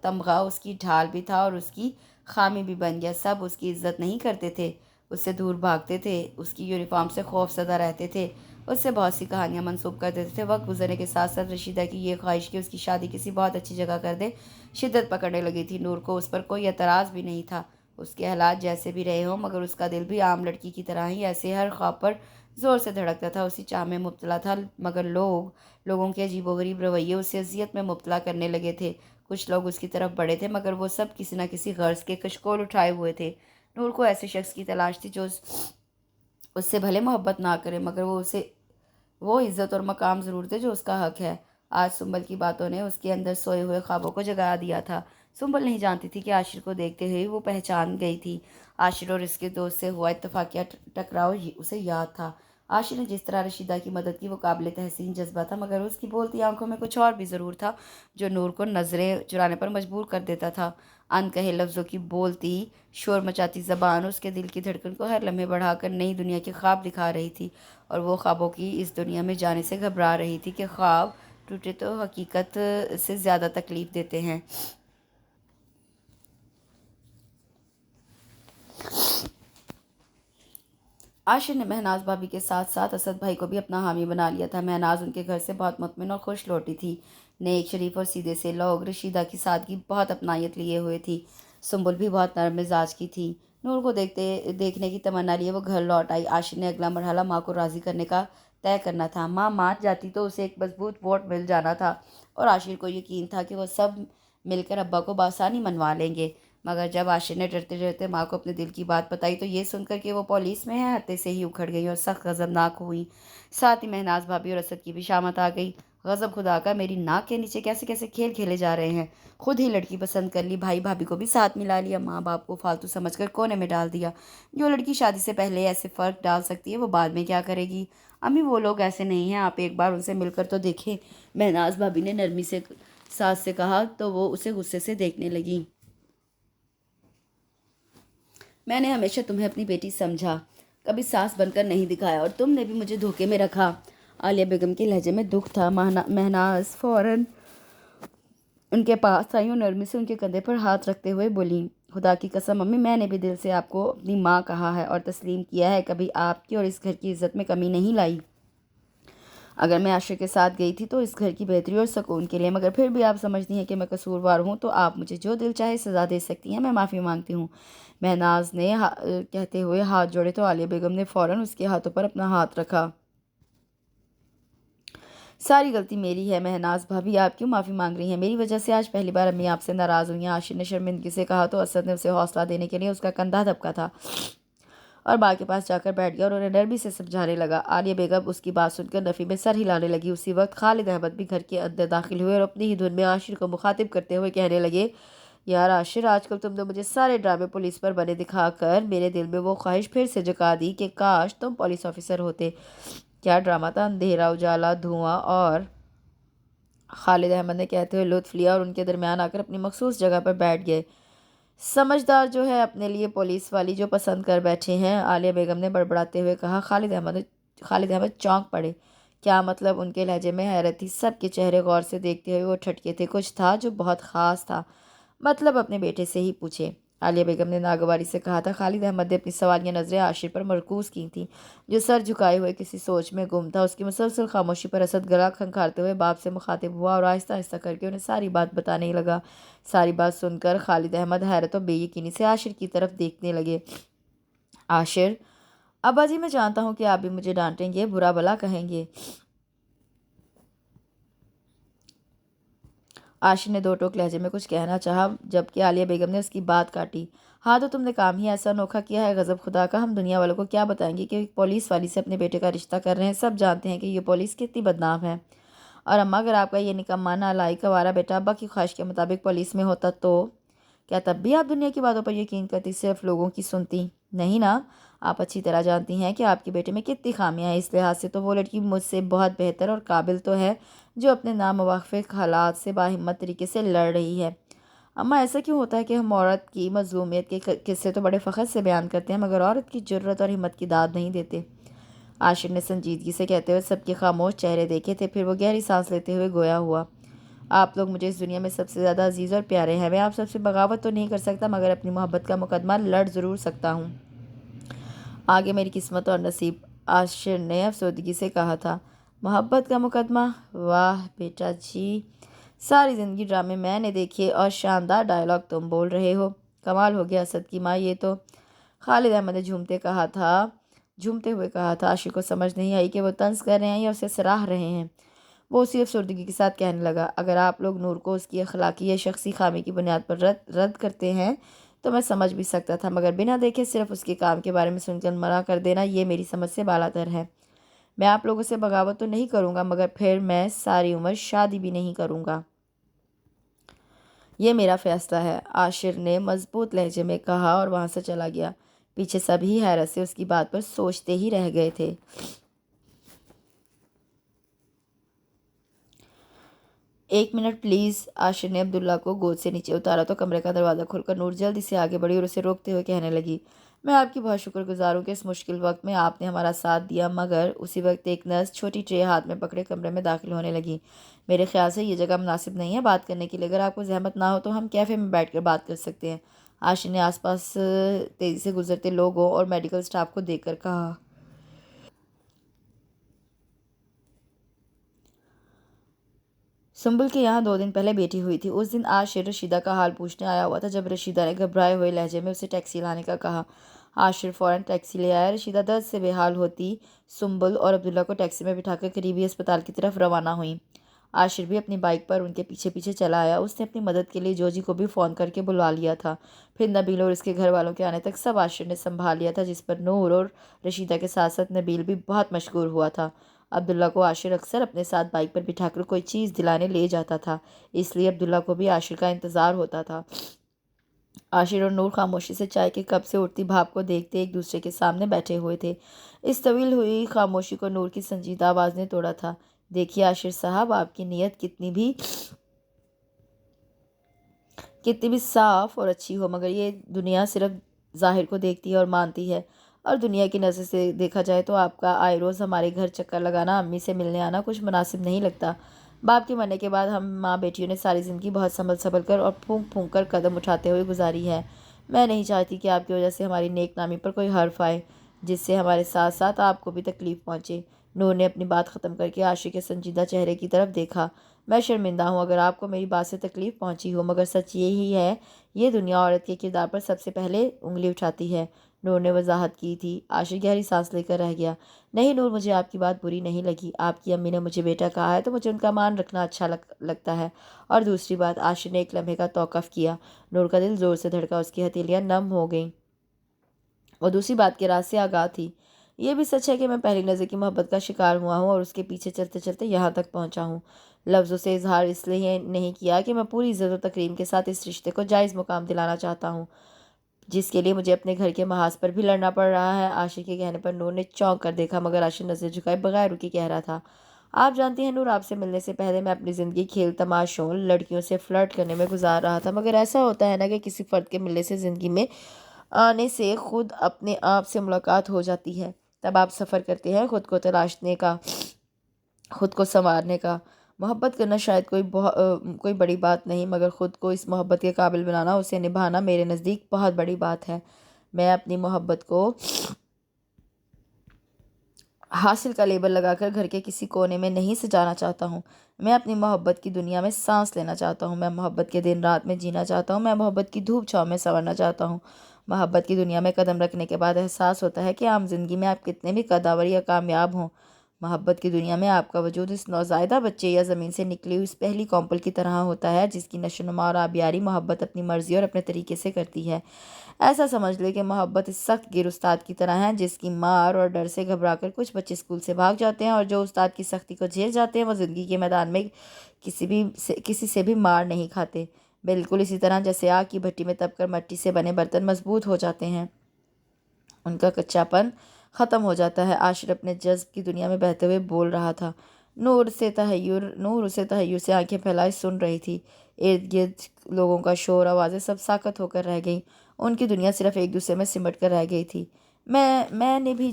تمغہ اس کی ڈھال بھی تھا اور اس کی خامی بھی بن گیا۔ سب اس کی عزت نہیں کرتے تھے، اس سے دور بھاگتے تھے، اس کی یونیفارم سے خوف زدہ رہتے تھے، اس سے بہت سی کہانیاں منسوب کر دیتے تھے۔ وقت گزرنے کے ساتھ ساتھ رشیدہ کی یہ خواہش کہ اس کی شادی کسی بہت اچھی جگہ کر دے شدت پکڑنے لگی تھی۔ نور کو اس پر کوئی اعتراض بھی نہیں تھا، اس کے حالات جیسے بھی رہے ہوں، مگر اس کا دل بھی عام لڑکی کی طرح ہی ایسے ہر خواب پر زور سے دھڑکتا تھا، اسی چاہ میں مبتلا تھا۔ مگر لوگوں کے عجیب و غریب رویے اسے اذیت میں مبتلا کرنے لگے تھے۔ کچھ لوگ اس کی طرف بڑھے تھے، مگر وہ سب کسی نہ کسی غرض کے کشکول اٹھائے ہوئے تھے۔ نور کو ایسے شخص کی تلاش تھی جو اس سے بھلے محبت نہ کرے، مگر وہ عزت اور مقام ضرور دے جو اس کا حق ہے۔ آج سنبل کی باتوں نے اس کے اندر سوئے ہوئے خوابوں کو جگا دیا تھا۔ سنبل نہیں جانتی تھی کہ عاشر کو دیکھتے ہوئے وہ پہچان گئی تھی۔ عاشر اور اس کے دوست سے ہوا اتفاقیہ ٹکراؤ اسے یاد تھا۔ عاشر نے جس طرح رشیدہ کی مدد کی وہ قابل تحسین جذبہ تھا، مگر اس کی بولتی آنکھوں میں کچھ اور بھی ضرور تھا جو نور کو نظریں چرانے پر مجبور کر دیتا تھا۔ ان کہے لفظوں کی بولتی، شور مچاتی زبان اس کے دل کی دھڑکن کو ہر لمحے بڑھا کر نئی دنیا کے خواب دکھا رہی تھی، اور وہ خوابوں کی اس دنیا میں جانے سے گھبرا رہی تھی کہ خواب ٹوٹے تو حقیقت سے زیادہ تکلیف دیتے ہیں۔ عاشر نے مہناز بھابی کے ساتھ ساتھ اسد بھائی کو بھی اپنا حامی بنا لیا تھا۔ مہناز ان کے گھر سے بہت مطمئن اور خوش لوٹی تھی۔ نیک، شریف اور سیدھے سے لوگ رشیدہ کی سادگی بہت اپنائیت لیے ہوئے تھی۔ سنبل بھی بہت نرم مزاج کی تھی۔ نور کو دیکھنے کی تمنا لیے وہ گھر لوٹ آئی۔ عاشر نے اگلا مرحلہ ماں کو راضی کرنے کا طے کرنا تھا۔ ماں مان جاتی تو اسے ایک مضبوط ووٹ مل جانا تھا، اور عاشر کو یقین تھا کہ وہ سب مل کر ابا کو بآسانی منوا لیں گے۔ مگر جب عاشر نے ڈرتے ڈرتے ماں کو اپنے دل کی بات بتائی تو یہ سن کر کہ وہ پولیس میں ہے، ہتے سے ہی اکھڑ گئی اور سخت غضبناک ہوئی۔ ساتھ ہی مہناز بھابی اور اسد کی بھی شامت آ گئی۔ غضب خدا کا، میری ناک کے نیچے کیسے کیسے کھیل کھیلے جا رہے ہیں! خود ہی لڑکی پسند کر لی، بھائی بھابھی کو بھی ساتھ ملا لیا، ماں باپ کو فالتو سمجھ کر کونے میں ڈال دیا۔ جو لڑکی شادی سے پہلے ایسے فرق ڈال سکتی ہے وہ بعد میں کیا کرے گی؟ امی وہ لوگ ایسے نہیں ہیں، آپ ایک بار ان سے مل کر تو دیکھیں، مہناز بھابی نے نرمی سے ساس سے کہا تو وہ اسے غصے سے دیکھنے لگی۔ میں نے ہمیشہ تمہیں اپنی بیٹی سمجھا، کبھی ساس بن کر نہیں دکھایا، اور تم نے بھی مجھے دھوکے میں رکھا۔ عالیہ بیگم کے لہجے میں دکھ تھا۔ مہناز فوراً ان کے پاس آئی اور نرمی سے ان کے کندھے پر ہاتھ رکھتے ہوئے بولی، خدا کی قسم امی، میں نے بھی دل سے آپ کو اپنی ماں کہا ہے اور تسلیم کیا ہے، کبھی آپ کی اور اس گھر کی عزت میں کمی نہیں لائی۔ اگر میں عاشر کے ساتھ گئی تھی تو اس گھر کی بہتری اور سکون کے لیے، مگر پھر بھی آپ سمجھتی ہیں کہ میں قصوروار ہوں تو آپ مجھے جو دل چاہے سزا دے سکتی ہیں، میں معافی مانگتی ہوں۔ مہناز نے کہتے ہوئے ہاتھ جوڑے تو عالیہ بیگم نے فوراً اس کے ہاتھوں پر اپنا ہاتھ رکھا۔ ساری غلطی میری ہے مہناز بھابی، آپ کیوں معافی مانگ رہی ہیں؟ میری وجہ سے آج پہلی بار امی آپ سے ناراض ہوئی ہیں۔ عاشر نے شرمندگی سے کہا تو اسد نے اسے حوصلہ دینے کے لیے اس کا کندھا دھپکا تھا اور ماں کے پاس جا کر بیٹھ گیا اور انہیں نرمی سے سمجھانے لگا۔ عالیہ بیگم اس کی بات سن کر نفی میں سر ہلانے لگی۔ اسی وقت خالد احمد بھی گھر کے اندر داخل ہوئے اور اپنی ہی دھن میں عاشر کو مخاطب کرتے ہوئے کہنے لگے، یار عاشر، آج کل تم نے مجھے سارے ڈرامے پولیس پر بنے دکھا کر میرے دل میں وہ خواہش پھر سے جگا دی کہ کاش تم پولیس آفیسر ہوتے۔ کیا ڈرامہ تھا! اندھیرا، اجالا، دھواں اور خالد احمد نے کہتے ہوئے لطف لیا اور ان کے درمیان آ کر اپنی مخصوص جگہ پر بیٹھ گئے۔ سمجھدار جو ہے اپنے لیے پولیس والی جو پسند کر بیٹھے ہیں، عالیہ بیگم نے بڑبڑاتے ہوئے کہا۔ خالد احمد چونک پڑے۔ کیا مطلب؟ ان کے لہجے میں حیرت تھی۔ سب کے چہرے غور سے دیکھتے ہوئے وہ ٹھٹکے تھے۔ کچھ تھا جو بہت خاص تھا۔ مطلب اپنے بیٹے سے ہی پوچھے، عالیہ بیگم نے ناگواری سے کہا تھا۔ خالد احمد نے اپنی سوالیہ نظریں عاشر پر مرکوز کی تھیں، جو سر جھکائے ہوئے کسی سوچ میں گم تھا۔ اس کی مسلسل خاموشی پر اسد گلا کھنکھارتے ہوئے باپ سے مخاطب ہوا اور آہستہ آہستہ کر کے انہیں ساری بات بتانے لگا۔ ساری بات سن کر خالد احمد حیرت و بے یقینی سے عاشر کی طرف دیکھنے لگے۔ عاشر: ابا جی، میں جانتا ہوں کہ آپ بھی مجھے ڈانٹیں گے، برا بھلا کہیں گے۔ عاشر نے دو ٹوک لہجے میں کچھ کہنا چاہا، جبکہ عالیہ بیگم نے اس کی بات کاٹی۔ ہاں تو تم نے کام ہی ایسا انوکھا کیا ہے، غضب خدا کا! ہم دنیا والوں کو کیا بتائیں گے کہ ایک پولیس والی سے اپنے بیٹے کا رشتہ کر رہے ہیں؟ سب جانتے ہیں کہ یہ پولیس کتنی بدنام ہے۔ اور اماں، اگر آپ کا یہ نکما نالائق آوارہ بیٹا ابا کی خواہش کے مطابق پولیس میں ہوتا تو کیا تب بھی آپ دنیا کی باتوں پر یقین کرتی، صرف لوگوں کی سنتی؟ نہیں نا! آپ اچھی طرح جانتی ہیں کہ آپ کے بیٹے میں کتنی خامیاں ہیں۔ اس لحاظ سے تو وہ لڑکی مجھ سے بہت بہتر اور قابل تو ہے، جو اپنے ناموافق حالات سے باہمت طریقے سے لڑ رہی ہے۔ اماں، ایسا کیوں ہوتا ہے کہ ہم عورت کی مظلومیت کے قصے تو بڑے فخر سے بیان کرتے ہیں، مگر عورت کی جرأت اور ہمت کی داد نہیں دیتے؟ عاشر نے سنجیدگی سے کہتے ہوئے سب کے خاموش چہرے دیکھے تھے، پھر وہ گہری سانس لیتے ہوئے گویا ہوا۔ آپ لوگ مجھے اس دنیا میں سب سے زیادہ عزیز اور پیارے ہیں۔ میں آپ سب سے بغاوت تو نہیں کر سکتا، مگر اپنی محبت کا مقدمہ لڑ ضرور سکتا ہوں۔ آگے میری قسمت اور نصیب، عاشر نے افسردگی سے کہا تھا۔ محبت کا مقدمہ؟ واہ بیٹا جی! ساری زندگی ڈرامے میں نے دیکھے اور شاندار ڈائلاگ تم بول رہے ہو۔ کمال ہو گیا اسد کی ماں، یہ تو! خالد احمد نے جھومتے ہوئے کہا تھا۔ عاشر کو سمجھ نہیں آئی کہ وہ طنز کر رہے ہیں یا اسے سراہ رہے ہیں۔ وہ اسی افسردگی کے ساتھ کہنے لگا، اگر آپ لوگ نور کو اس کی اخلاقی یا شخصی خامی کی بنیاد پر رد کرتے ہیں تو میں سمجھ بھی سکتا تھا، مگر بنا دیکھے صرف اس کے کام کے بارے میں سن کر منع کر دینا، یہ میری سمجھ سے بالاتر ہے۔ میں آپ لوگوں سے بغاوت تو نہیں کروں گا، مگر پھر میں ساری عمر شادی بھی نہیں کروں گا۔ یہ میرا فیصلہ ہے، عاشر نے مضبوط لہجے میں کہا اور وہاں سے چلا گیا۔ پیچھے سبھی حیرت سے اس کی بات پر سوچتے ہی رہ گئے تھے۔ ایک منٹ پلیز! عاشر نے عبداللہ کو گود سے نیچے اتارا تو کمرے کا دروازہ کھل کر نور جلدی سے آگے بڑھی اور اسے روکتے ہوئے کہنے لگی، میں آپ کی بہت شکر گزار ہوں کہ اس مشکل وقت میں آپ نے ہمارا ساتھ دیا۔ مگر اسی وقت ایک نرس چھوٹی ٹرے ہاتھ میں پکڑے کمرے میں داخل ہونے لگی۔ میرے خیال سے یہ جگہ مناسب نہیں ہے بات کرنے کے لیے، اگر آپ کو زحمت نہ ہو تو ہم کیفے میں بیٹھ کر بات کر سکتے ہیں۔ عاشر نے آس پاس تیزی سے گزرتے لوگوں اور میڈیکل سٹاف کو دیکھ کر کہا۔ سنبل کے یہاں 2 دن پہلے بیٹھی ہوئی تھی۔ اس دن عاشر رشیدہ کا حال پوچھنے آیا ہوا تھا۔ جب رشیدہ نے گھبرائے ہوئے لہجے میں اسے ٹیکسی لانے کا کہا، عاشر فوراً ٹیکسی لے آیا۔ رشیدہ درد سے بے حال ہوتی سنبل اور عبداللہ کو ٹیکسی میں بٹھا کر قریبی اسپتال کی طرف روانہ ہوئیں۔ عاشر بھی اپنی بائیک پر ان کے پیچھے پیچھے چلا آیا۔ اس نے اپنی مدد کے لیے جوجی کو بھی فون کر کے بلوا لیا تھا۔ پھر نبیل اور اس کے گھر والوں کے آنے تک سب عاشر نے سنبھال لیا تھا، جس پر نور اور رشیدہ کے ساتھ ساتھ نبیل بھی بہت مشغول ہوا تھا۔ عبداللہ کو عاشر اکثر اپنے ساتھ بائیک پر بٹھا کر کوئی چیز دلانے لے جاتا تھا، اس لیے عبداللہ کو بھی عاشر کا انتظار ہوتا تھا۔ عاشر اور نور خاموشی سے چائے کے کپ سے اٹھتی بھاپ کو دیکھتے ایک دوسرے کے سامنے بیٹھے ہوئے تھے۔ اس طویل ہوئی خاموشی کو نور کی سنجیدہ آواز نے توڑا تھا۔ دیکھیے عاشر صاحب، آپ کی نیت کتنی بھی صاف اور اچھی ہو، مگر یہ دنیا صرف ظاہر کو دیکھتی ہے اور مانتی ہے، اور دنیا کی نظر سے دیکھا جائے تو آپ کا آئے روز ہمارے گھر چکر لگانا، امی سے ملنے آنا کچھ مناسب نہیں لگتا۔ باپ کے مرنے کے بعد ہم ماں بیٹیوں نے ساری زندگی بہت سنبھل کر اور پھونک پھونک کر قدم اٹھاتے ہوئے گزاری ہے۔ میں نہیں چاہتی کہ آپ کی وجہ سے ہماری نیک نامی پر کوئی حرف آئے، جس سے ہمارے ساتھ ساتھ آپ کو بھی تکلیف پہنچے۔ نور نے اپنی بات ختم کر کے عاشر کے سنجیدہ چہرے کی طرف دیکھا۔ میں شرمندہ ہوں اگر آپ کو میری بات سے تکلیف پہنچی ہو، مگر سچ یہی ہے، یہ دنیا عورت کے کردار پر سب سے پہلے انگلی اٹھاتی ہے، نور نے وضاحت کی تھی۔ عاشر گہری سانس لے کر رہ گیا۔ نہیں نور، مجھے آپ کی بات بری نہیں لگی۔ آپ کی امی نے مجھے بیٹا کہا ہے تو مجھے ان کا مان رکھنا اچھا لگتا ہے۔ اور دوسری بات، عاشر نے ایک لمحے کا توقف کیا۔ نور کا دل زور سے دھڑکا، اس کی ہتھیلیاں نم ہو گئیں۔ وہ دوسری بات کے راز سے آگاہ تھی۔ یہ بھی سچ ہے کہ میں پہلی نظر کی محبت کا شکار ہوا ہوں اور اس کے پیچھے چلتے چلتے یہاں تک پہنچا ہوں۔ لفظوں سے اظہار اس لیے نہیں کیا کہ میں پوری عزت و تکریم کے ساتھ اس رشتے کو جائز مقام دلانا چاہتا ہوں۔ جس کے لیے مجھے اپنے گھر کے محاذ پر بھی لڑنا پڑ رہا ہے۔ عاشر کے کہنے پر نور نے چونک کر دیکھا، مگر عاشر نظر جھکائے بغیر رکے کہہ رہا تھا، آپ جانتی ہیں نور، آپ سے ملنے سے پہلے میں اپنی زندگی کھیل تماشوں، لڑکیوں سے فلرٹ کرنے میں گزار رہا تھا، مگر ایسا ہوتا ہے نا کہ کسی فرد کے ملنے سے زندگی میں آنے سے خود اپنے آپ سے ملاقات ہو جاتی ہے۔ تب آپ سفر کرتے ہیں خود کو تراشنے کا، خود کو سنوارنے کا۔ محبت کرنا شاید کوئی بڑی بات نہیں، مگر خود کو اس محبت کے قابل بنانا، اسے نبھانا میرے نزدیک بہت بڑی بات ہے۔ میں اپنی محبت کو حاصل کا لیبل لگا کر گھر کے کسی کونے میں نہیں سجانا چاہتا ہوں۔ میں اپنی محبت کی دنیا میں سانس لینا چاہتا ہوں، میں محبت کے دن رات میں جینا چاہتا ہوں، میں محبت کی دھوپ چھاؤں میں سنورنا چاہتا ہوں۔ محبت کی دنیا میں قدم رکھنے کے بعد احساس ہوتا ہے کہ عام زندگی میں آپ کتنے بھی قداور یا کامیاب ہوں، محبت کی دنیا میں آپ کا وجود اس نوزائیدہ بچے یا زمین سے نکلی ہوئی اس پہلی کونپل کی طرح ہوتا ہے جس کی نشو و نما اور آبیاری محبت اپنی مرضی اور اپنے طریقے سے کرتی ہے۔ ایسا سمجھ لے کہ محبت اس سخت گیر استاد کی طرح ہے جس کی مار اور ڈر سے گھبرا کر کچھ بچے اسکول سے بھاگ جاتے ہیں، اور جو استاد کی سختی کو جھیل جاتے ہیں وہ زندگی کے میدان میں کسی سے بھی مار نہیں کھاتے، بالکل اسی طرح جیسے آگ کی بھٹی میں تپ کر مٹی سے بنے برتن مضبوط ہو جاتے ہیں، ان کا کچا پن ختم ہو جاتا ہے۔ عاشر اپنے جذب کی دنیا میں بہتے ہوئے بول رہا تھا۔ نور اسے تحیر سے آنکھیں پھیلائے سن رہی تھی۔ ارد گرد لوگوں کا شور، آوازیں سب ساکت ہو کر رہ گئیں، ان کی دنیا صرف ایک دوسرے میں سمٹ کر رہ گئی تھی۔ میں نے بھی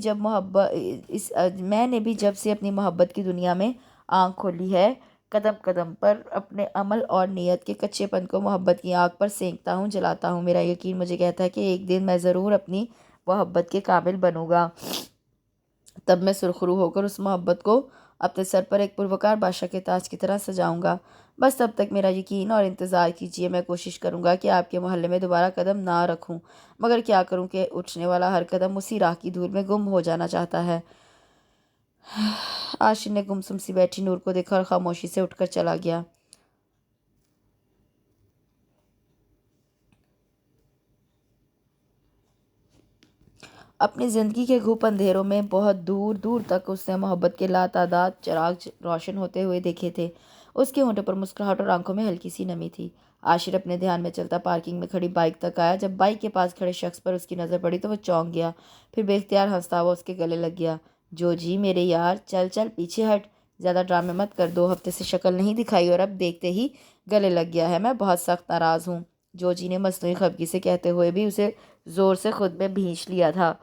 جب سے اپنی محبت کی دنیا میں آنکھ کھولی ہے، قدم قدم پر اپنے عمل اور نیت کے کچے پن کو محبت کی آگ پر سینکتا ہوں، جلاتا ہوں۔ میرا یقین مجھے کہتا ہے کہ ایک دن میں ضرور اپنی محبت کے قابل بنوں گا، تب میں سرخرو ہو کر اس محبت کو اپنے سر پر ایک پروکار بادشاہ کے تاج کی طرح سجاؤں گا۔ بس تب تک میرا یقین اور انتظار کیجیے، میں کوشش کروں گا کہ آپ کے محلے میں دوبارہ قدم نہ رکھوں، مگر کیا کروں کہ اٹھنے والا ہر قدم اسی راہ کی دھول میں گم ہو جانا چاہتا ہے۔ عاشر نے گمسم سی بیٹھی نور کو دیکھا اور خاموشی سے اٹھ کر چلا گیا۔ اپنی زندگی کے گھوپ اندھیروں میں بہت دور دور تک اس نے محبت کے لاتعداد چراغ روشن ہوتے ہوئے دیکھے تھے۔ اس کے ہونٹوں پر مسکراہٹ اور آنکھوں میں ہلکی سی نمی تھی۔ عاشر اپنے دھیان میں چلتا پارکنگ میں کھڑی بائک تک آیا۔ جب بائک کے پاس کھڑے شخص پر اس کی نظر پڑی تو وہ چونک گیا، پھر بے اختیار ہنستا ہوا اس کے گلے لگ گیا۔ جو جی میرے یار، چل چل پیچھے ہٹ، زیادہ ڈرامے مت کر، 2 ہفتے سے شکل نہیں دکھائی اور اب دیکھتے ہی گلے لگ گیا ہے، میں بہت سخت ناراض ہوں، جو جی نے مصنوعی خفگی سے کہتے ہوئے بھی اسے زور سے خود میں بھینچ لیا تھا۔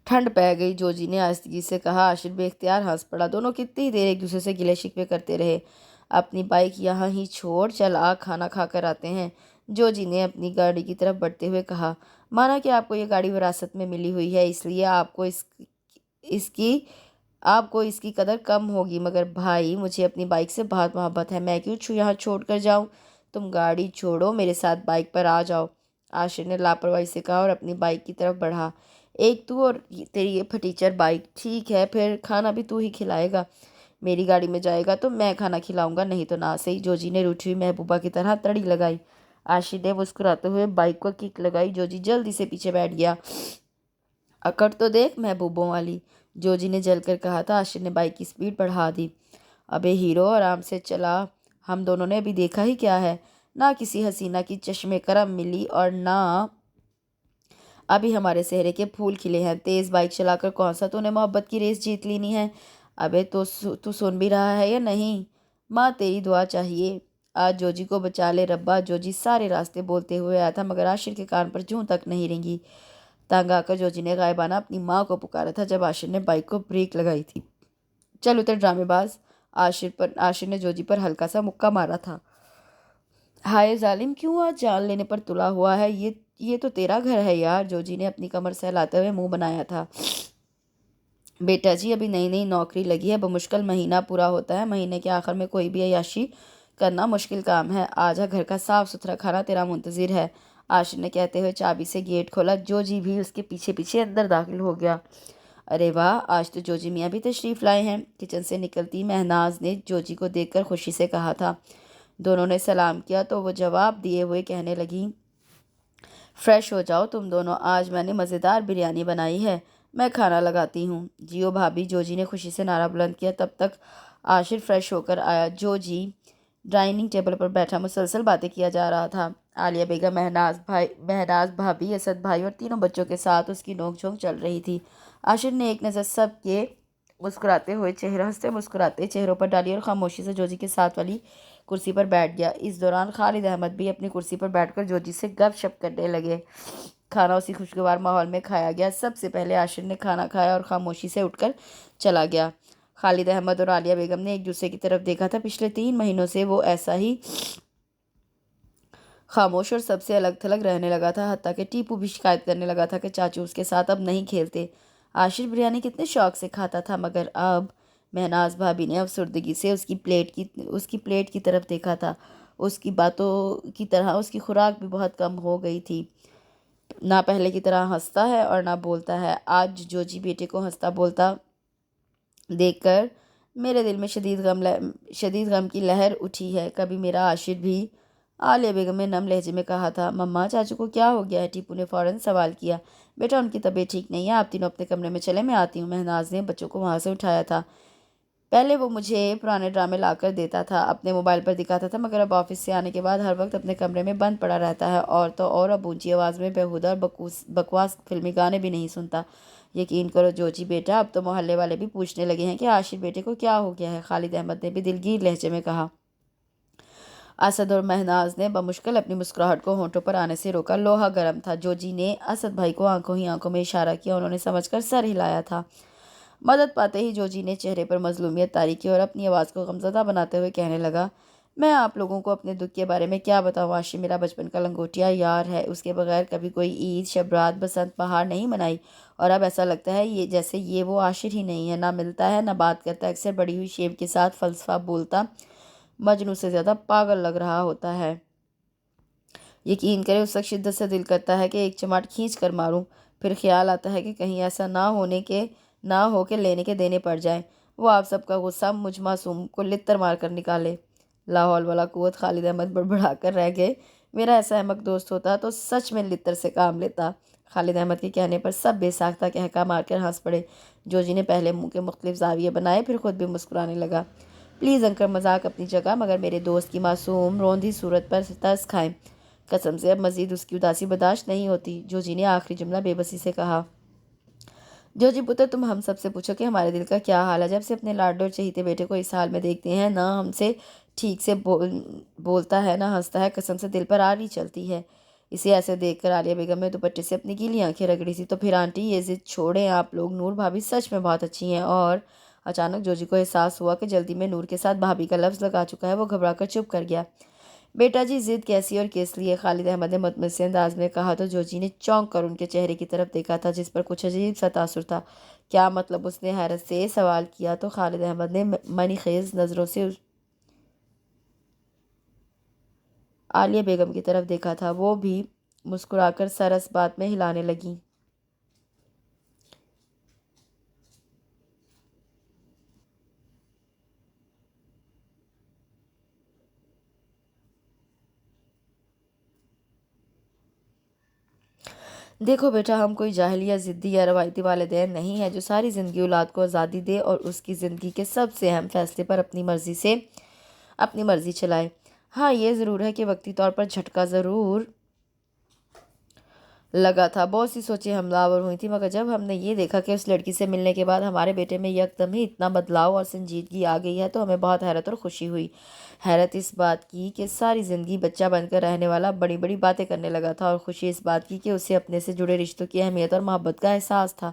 ٹھنڈ پہ گئی، جو جی نے آہستگی سے کہا۔ عاشر بے اختیار ہنس پڑا۔ دونوں کتنی دیر ایک دوسرے سے گلے شکوے کرتے رہے۔ اپنی بائک یہاں ہی چھوڑ، چل آ کھانا کھا کر آتے ہیں، جو جی نے اپنی گاڑی کی طرف بڑھتے ہوئے کہا۔ مانا کہ آپ کو یہ گاڑی وراثت میں ملی ہوئی ہے، اس لیے آپ کو اس کی قدر کم ہوگی، مگر بھائی مجھے اپنی بائک سے بہت محبت ہے، میں کیوں یہاں چھوڑ کر جاؤں؟ تم گاڑی چھوڑو، میرے ساتھ بائک پر آ جاؤ، عاشر نے لاپرواہی سے کہا اور اپنی بائک کی طرف بڑھا۔ ایک تو اور تیری یہ پھٹیچر بائک، ٹھیک ہے پھر کھانا بھی تو ہی کھلائے گا، میری گاڑی میں جائے گا تو میں کھانا کھلاؤں گا، نہیں تو نہ صحیح، جوجی نے روٹھی ہوئی محبوبہ کی طرح تڑی لگائی۔ عاشر نے مسکراتے ہوئے بائک کو کک لگائی۔ جوجی جلدی سے پیچھے بیٹھ گیا۔ اکڑ تو دیکھ محبوبوں والی، جوجی نے جل کر کہا تھا۔ عاشر نے بائک کی سپیڈ بڑھا دی۔ ابے ہیرو آرام سے چلا، ہم دونوں نے ابھی دیکھا ہی کیا ہے، نہ کسی حسینہ کی چشم کرم ملی اور نہ ابھی ہمارے چہرے کے پھول کھلے ہیں، تیز بائک چلا کر کون سا تو نے محبت کی ریس جیت لینی ہے؟ ابے تو سن بھی رہا ہے یا نہیں؟ ماں تیری دعا چاہیے، آج جوجی کو بچا لے ربا۔ جوجی سارے راستے بولتے ہوئے آیا تھا، مگر عاشر کے کان پر جوں تک نہیں رینگی۔ تنگ آ کر جوجی نے غائبانہ اپنی ماں کو پکارا تھا جب عاشر نے بائک کو بریک لگائی تھی۔ چل اتر ڈرامے باز، عاشر نے جوجی پر ہلکا سا مکہ مارا تھا۔ ہائے ظالم، کیوں آج جان لینے پر تلا ہوا ہے؟ یہ تو تیرا گھر ہے یار، جوجی نے اپنی کمر سہلاتے ہوئے منہ بنایا تھا۔ بیٹا جی ابھی نئی نئی نوکری لگی ہے، بمشکل مہینہ پورا ہوتا ہے، مہینے کے آخر میں کوئی بھی عیاشی کرنا مشکل کام ہے، آجا گھر کا صاف ستھرا کھانا تیرا منتظر ہے، عاشر نے کہتے ہوئے چابی سے گیٹ کھولا۔ جوجی بھی اس کے پیچھے پیچھے اندر داخل ہو گیا۔ ارے واہ، آج تو جوجی میاں بھی تشریف لائے ہیں، کچن سے نکلتی مہناز نے جوجی کو دیکھ کر خوشی سے کہا تھا۔ دونوں نے سلام کیا تو وہ جواب دیے ہوئے کہنے لگی، فریش ہو جاؤ تم دونوں، آج میں نے مزیدار بریانی بنائی ہے، میں کھانا لگاتی ہوں۔ جیو بھابی، جوجی نے خوشی سے نعرہ بلند کیا۔ تب تک عاشر فریش ہو کر آیا۔ جوجی ڈائننگ ٹیبل پر بیٹھا مسلسل باتیں کیا جا رہا تھا۔ عالیہ بیگم، مہناز بھابھی، اسد بھائی اور تینوں بچوں کے ساتھ اس کی نوک جھونک چل رہی تھی۔ عاشر نے ایک نظر سب کے ہنستے مسکراتے چہروں پر ڈالی اور خاموشی سے جوجی کے ساتھ والی کرسی پر بیٹھ گیا۔ اس دوران خالد احمد بھی اپنی کرسی پر بیٹھ کر جوجی سے گپ شپ کرنے لگے۔ کھانا اسی خوشگوار ماحول میں کھایا گیا۔ سب سے پہلے عاشر نے کھانا کھایا اور خاموشی سے اٹھ کر چلا گیا۔ خالد احمد اور عالیہ بیگم نے ایک دوسرے کی طرف دیکھا تھا۔ پچھلے 3 مہینوں سے وہ ایسا ہی خاموش اور سب سے الگ تھلگ رہنے لگا تھا، حتیٰ کہ ٹیپو بھی شکایت کرنے لگا تھا کہ چاچو اس کے ساتھ اب نہیں کھیلتے۔ عاشر بریانی کتنے شوق سے کھاتا تھا، مگر اب مہناز بھابھی نے افسردگی سے اس کی پلیٹ کی طرف دیکھا تھا۔ اس کی باتوں کی طرح اس کی خوراک بھی بہت کم ہو گئی تھی۔ نہ پہلے کی طرح ہنستا ہے اور نہ بولتا ہے۔ آج جوجی بیٹے کو ہنستا بولتا دیکھ کر میرے دل میں شدید غم کی لہر اٹھی ہے۔ کبھی میرا عاشر بھی، عالیہ بیگم نے نم لہجے میں کہا تھا۔ مما، چاچو کو کیا ہو گیا ہے؟ ٹیپو نے فوراً سوال کیا۔ بیٹا، ان کی طبیعت ٹھیک نہیں ہے، آپ تینوں اپنے کمرے میں چلیں، میں آتی ہوں۔ مہناز نے بچوں کو وہاں سے اٹھایا تھا۔ پہلے وہ مجھے پرانے ڈرامے لا کر دیتا تھا، اپنے موبائل پر دکھاتا تھا، مگر اب آفس سے آنے کے بعد ہر وقت اپنے کمرے میں بند پڑا رہتا ہے، اور تو اور اب اونچی آواز میں بیہودہ اور بکواس فلمی گانے بھی نہیں سنتا۔ یقین کرو جوجی بیٹا، اب تو محلے والے بھی پوچھنے لگے ہیں کہ عاشر بیٹے کو کیا ہو گیا ہے۔ خالد احمد نے بھی دلگیر لہجے میں کہا۔ اسد اور مہناز نے بمشکل اپنی مسکراہٹ کو ہونٹوں پر آنے سے روکا۔ لوہا گرم تھا۔ جوجی نے اسد بھائی کو آنکھوں ہی آنکھوں میں اشارہ کیا۔ انہوں نے سمجھ کر سر ہلایا تھا۔ مدد پاتے ہی جوجی نے چہرے پر مظلومیت طاری کی اور اپنی آواز کو غمزدہ بناتے ہوئے کہنے لگا، میں آپ لوگوں کو اپنے دکھ کے بارے میں کیا بتاؤں؟ عاشر میرا بچپن کا لنگوٹیا یار ہے، اس کے بغیر کبھی کوئی عید، شب رات، بسنت بہار نہیں منائی، اور اب ایسا لگتا ہے جیسے یہ وہ عاشر ہی نہیں ہے۔ نہ ملتا ہے، نہ بات کرتا، اکثر بڑی ہوئی شیو کے ساتھ فلسفہ بولتا مجنوں سے زیادہ پاگل لگ رہا ہوتا ہے۔ یقین کرے اس وقت شدت سے دل کرتا ہے کہ ایک چماٹ کھینچ کر ماروں، پھر خیال آتا ہے کہ کہیں ایسا نہ ہو کہ لینے کے دینے پڑ جائیں، وہ آپ سب کا غصہ مجھ معصوم کو لتر مار کر نکالے۔ لا حول ولا قوت! خالد احمد بڑبڑا کر رہ گئے۔ میرا ایسا احمق دوست ہوتا تو سچ میں لتر سے کام لیتا۔ خالد احمد کے کہنے پر سب بے ساختہ قہقہ مار کر ہنس پڑے۔ جوجی نے پہلے منہ کے مختلف زاویے بنائے، پھر خود بھی مسکرانے لگا۔ پلیز انکل، مذاق اپنی جگہ، مگر میرے دوست کی معصوم روندھی صورت پر ترس کھائیں۔ قسم سے اب مزید اس کی اداسی برداشت نہیں ہوتی۔ جوجی نے آخری جملہ بے بسی سے کہا۔ جوجی پتر، تم ہم سب سے پوچھو کہ ہمارے دل کا کیا حال ہے، جب سے اپنے لاڈلے اور چہیتے بیٹے کو اس حال میں دیکھتے ہیں، نہ ہم سے ٹھیک سے بولتا ہے، نہ ہنستا ہے، قسم سے دل پر آری چلتی ہے۔ اسے ایسے دیکھ کر عالیہ بیگم نے دوپٹے سے اپنی گیلی آنکھیں رگڑی سی۔ تو پھر آنٹی، یہ ضد چھوڑیں آپ لوگ، نور بھابھی سچ میں بہت اچھی ہیں۔ اور اچانک جوجی کو احساس ہوا کہ جلدی میں نور کے ساتھ بھابھی کا لفظ لگا چکا ہے۔ وہ گھبرا کر چپ کر گیا۔ بیٹا جی، ضد کیسی اور کس لیے؟ خالد احمد نے متمسک انداز میں کہا تو جوجی نے چونک کر ان کے چہرے کی طرف دیکھا تھا، جس پر کچھ عجیب سا تاثر تھا۔ کیا مطلب؟ اس نے حیرت سے سوال کیا تو خالد احمد نے منی خیز نظروں سے عالیہ بیگم کی طرف دیکھا تھا۔ وہ بھی مسکرا کر سر اس بات میں ہلانے لگیں۔ دیکھو بیٹا، ہم کوئی جاہل یا ضدی یا روایتی والدین نہیں ہیں جو ساری زندگی اولاد کو آزادی دے اور اس کی زندگی کے سب سے اہم فیصلے پر اپنی مرضی چلائے۔ ہاں، یہ ضرور ہے کہ وقتی طور پر جھٹکا ضرور لگا تھا، بہت سی سوچیں حملہ آور ہوئی تھیں، مگر جب ہم نے یہ دیکھا کہ اس لڑکی سے ملنے کے بعد ہمارے بیٹے میں یکدم ہی اتنا بدلاؤ اور سنجیدگی آ گئی ہے تو ہمیں بہت حیرت اور خوشی ہوئی۔ حیرت اس بات کی کہ ساری زندگی بچہ بن کر رہنے والا بڑی بڑی باتیں کرنے لگا تھا، اور خوشی اس بات کی کہ اسے اپنے سے جڑے رشتوں کی اہمیت اور محبت کا احساس تھا۔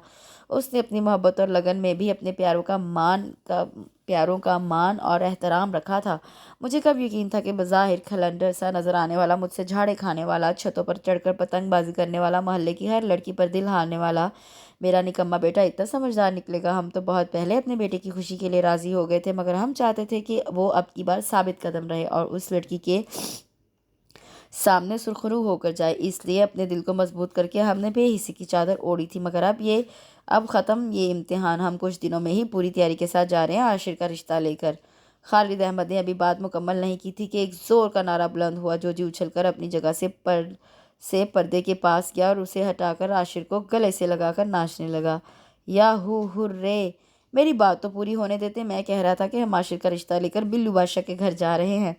اس نے اپنی محبت اور لگن میں بھی اپنے پیاروں کا مان اور احترام رکھا تھا۔ مجھے کب یقین تھا کہ بظاہر کھلنڈر سا نظر آنے والا، مجھ سے جھاڑے کھانے والا، چھتوں پر چڑھ کر پتنگ بازی کرنے والا، محلے کی ہر لڑکی پر دل ہارنے والا میرا نکما بیٹا اتنا سمجھدار نکلے گا۔ ہم تو بہت پہلے اپنے بیٹے کی خوشی کے لیے راضی ہو گئے تھے، مگر ہم چاہتے تھے کہ وہ اب کی بار ثابت قدم رہے اور اس لڑکی کے سامنے سرخرو ہو کر جائے۔ اس لیے اپنے دل کو مضبوط کر کے ہم نے بے حسی کی چادر اوڑھی تھی، مگر اب ختم یہ امتحان۔ ہم کچھ دنوں میں ہی پوری تیاری کے ساتھ جا رہے ہیں عاشر کا رشتہ لے کر۔ خالد احمد نے ابھی بات مکمل نہیں کی تھی کہ ایک زور کا نعرہ بلند ہوا۔ جوجی اچھل کر اپنی جگہ سے پردے کے پاس گیا اور اسے ہٹا کر عاشر کو گلے سے لگا کر ناچنے لگا۔ یاہو، ہرے! میری بات تو پوری ہونے دیتے، میں کہہ رہا تھا کہ ہم عاشر کا رشتہ لے کر بلو بادشاہ کے گھر جا رہے ہیں۔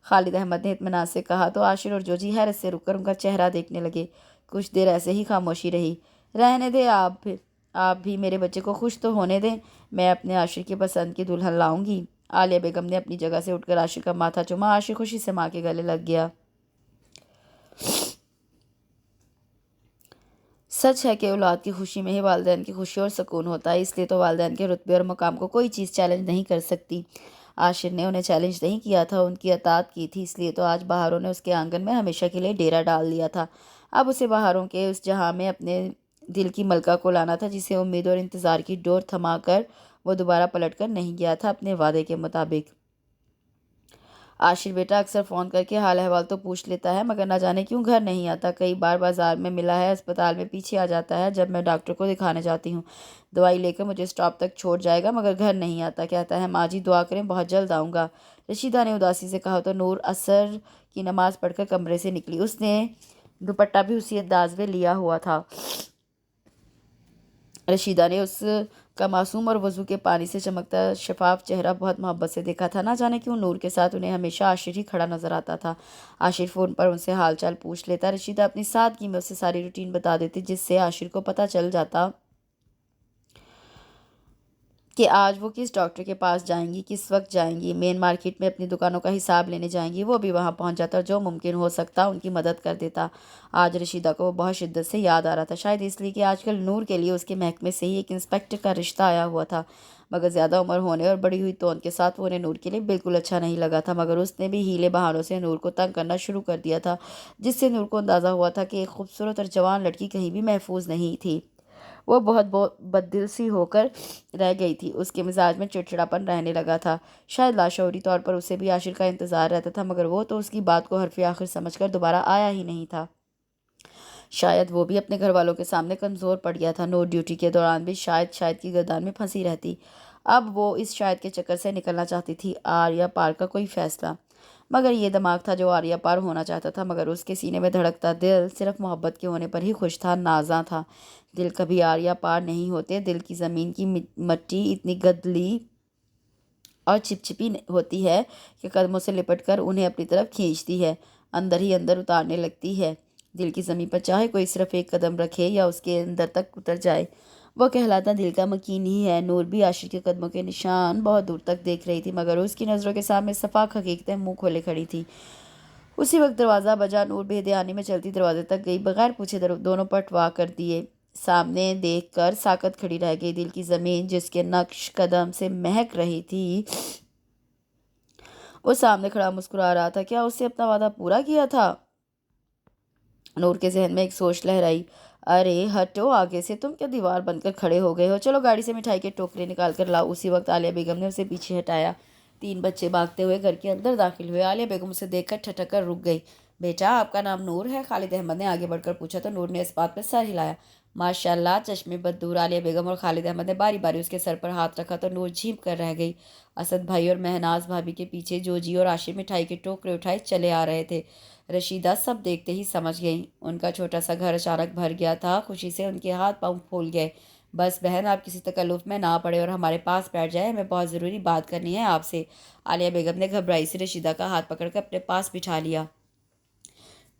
خالد احمد نے اطمینان سے کہا تو عاشر اور جوجی حیرت سے رک کر ان کا چہرہ دیکھنے لگے۔ کچھ دیر ایسے ہی خاموشی رہی۔ رہنے دیں آپ بھی میرے بچے کو خوش تو ہونے دیں، میں اپنے عاشر کی پسند کی دلہن لاؤں گی۔ عالیہ بیگم نے اپنی جگہ سے اٹھ کر عاشر کا ماتھا چوما۔ عاشر خوشی سے ماں کے گلے لگ گیا۔ سچ ہے کہ اولاد کی خوشی میں ہی والدین کی خوشی اور سکون ہوتا ہے، اس لیے تو والدین کے رتبے اور مقام کو کوئی چیز چیلنج نہیں کر سکتی۔ عاشر نے انہیں چیلنج نہیں کیا تھا، ان کی اطاعت کی تھی، اس لیے تو آج بہاروں نے اس کے آنگن میں ہمیشہ کے لیے ڈیرا ڈال دیا تھا۔ اب اسے بہاروں کے اس جہاں میں اپنے دل کی ملکہ کو لانا تھا جسے امید اور انتظار کی ڈور تھما کر وہ دوبارہ پلٹ کر نہیں گیا تھا اپنے وعدے کے مطابق۔ عاشر بیٹا اکثر فون کر کے حال احوال تو پوچھ لیتا ہے، مگر نہ جانے کیوں گھر نہیں آتا۔ کئی بار بازار میں ملا ہے، اسپتال میں پیچھے آ جاتا ہے جب میں ڈاکٹر کو دکھانے جاتی ہوں، دوائی لے کر مجھے اسٹاپ تک چھوڑ جائے گا، مگر گھر نہیں آتا۔ کہتا ہے ماں جی دعا کریں، بہت جلد آؤں گا۔ رشیدہ نے اداسی سے کہا تو نور عصر کی نماز پڑھ کر کمرے سے نکلی۔ اس نے دوپٹہ بھی اسی انداز میں لیا ہوا تھا۔ رشیدہ نے اس کا معصوم اور وضو کے پانی سے چمکتا شفاف چہرہ بہت محبت سے دیکھا تھا۔ نہ جانے کیوں نور کے ساتھ انہیں ہمیشہ عاشر ہی کھڑا نظر آتا تھا۔ عاشر فون پر ان سے حال چال پوچھ لیتا، رشیدہ اپنی سادگی میں اسے ساری روٹین بتا دیتی، جس سے عاشر کو پتہ چل جاتا کہ آج وہ کس ڈاکٹر کے پاس جائیں گی، کس وقت جائیں گی۔ مین مارکیٹ میں اپنی دکانوں کا حساب لینے جائیں گی، وہ بھی وہاں پہنچ جاتا اور جو ممکن ہو سکتا ان کی مدد کر دیتا۔ آج رشیدہ کو وہ بہت شدت سے یاد آ رہا تھا، شاید اس لیے کہ آج کل نور کے لیے اس کے محکمے سے ہی ایک انسپیکٹر کا رشتہ آیا ہوا تھا، مگر زیادہ عمر ہونے اور بڑی ہوئی توند کے ساتھ وہ انہیں نور کے لیے بالکل اچھا نہیں لگا تھا، مگر اس نے بھی ہیلے بہانوں سے نور کو تنگ کرنا شروع کر دیا تھا، جس سے نور کو اندازہ ہوا تھا کہ ایک خوبصورت اور جوان لڑکی کہیں بھی محفوظ نہیں تھی۔ وہ بہت بددل سی ہو کر رہ گئی تھی، اس کے مزاج میں چڑچڑاپن رہنے لگا تھا۔ شاید لاشعوری طور پر اسے بھی عاشر کا انتظار رہتا تھا، مگر وہ تو اس کی بات کو حرف آخر سمجھ کر دوبارہ آیا ہی نہیں تھا۔ شاید وہ بھی اپنے گھر والوں کے سامنے کمزور پڑ گیا تھا۔ نور ڈیوٹی کے دوران بھی شاید کی گردان میں پھنسی رہتی۔ اب وہ اس شاید کے چکر سے نکلنا چاہتی تھی۔ آریہ پار کا کوئی فیصلہ، مگر یہ دماغ تھا جو آریہ پار ہونا چاہتا تھا، مگر اس کے سینے میں دھڑکتا دل صرف محبت کے ہونے پر ہی خوش تھا، نازاں تھا۔ دل کبھی آریہ پار نہیں ہوتے، دل کی زمین کی مٹی اتنی گدلی اور چپچپی ہوتی ہے کہ قدموں سے لپٹ کر انہیں اپنی طرف کھینچتی ہے، اندر ہی اندر اتارنے لگتی ہے۔ دل کی زمین پر چاہے کوئی صرف ایک قدم رکھے یا اس کے اندر تک اتر جائے، وہ کہلاتا دل کا مکین ہی ہے۔ نور بھی عاشر کے قدموں کے نشان بہت دور تک دیکھ رہی تھی، مگر اس کی نظروں کے سامنے صفاق حقیقتیں منہ کھولے کھڑی تھی۔ اسی وقت دروازہ بجا۔ نور بے دھیانی میں چلتی دروازے تک گئی، بغیر پوچھے دونوں پٹ وا کر دیے، سامنے دیکھ کر ساکت کھڑی رہ گئی۔ دل کی زمین جس کے نقش قدم سے مہک رہی تھی، وہ سامنے کھڑا مسکرا رہا تھا۔ کیا اس سے اپنا وعدہ پورا کیا تھا؟ نور کے ذہن میں ایک سوچ لہرائی، ارے ہٹو آگے سے، تم کیا دیوار بن کر کھڑے ہو گئے ہو؟ چلو گاڑی سے مٹھائی کے ٹوکرے نکال کر لاؤ۔ اسی وقت عالیہ بیگم نے اسے پیچھے ہٹایا۔ 3 بچے بھاگتے ہوئے گھر کے اندر داخل ہوئے۔ عالیہ بیگم اسے دیکھ کر ٹھٹک کر رک گئی۔ بیٹا آپ کا نام نور ہے؟ خالد احمد نے آگے بڑھ کر پوچھا تو نور نے اس بات پہ سر ہلایا۔ ماشاءاللہ، چشمے بددور۔ عالیہ بیگم اور خالد احمد نے باری باری اس کے سر پر ہاتھ رکھا تو نور جھینپ کر رہ گئی۔ اسد بھائی اور مہناز بھابھی کے پیچھے جوجی اور عاشر مٹھائی کے ٹوکرے اٹھائے چلے آ رہے تھے۔ رشیدہ سب دیکھتے ہی سمجھ گئیں، ان کا چھوٹا سا گھر اچانک بھر گیا تھا۔ خوشی سے ان کے ہاتھ پاؤں پھول گئے۔ بس بہن، آپ کسی تکلف میں نہ پڑے اور ہمارے پاس بیٹھ جائیں، ہمیں بہت ضروری بات کرنی ہے آپ سے۔ عالیہ بیگم نے گھبرائی سے رشیدہ کا ہاتھ پکڑ کر اپنے پاس بٹھا لیا۔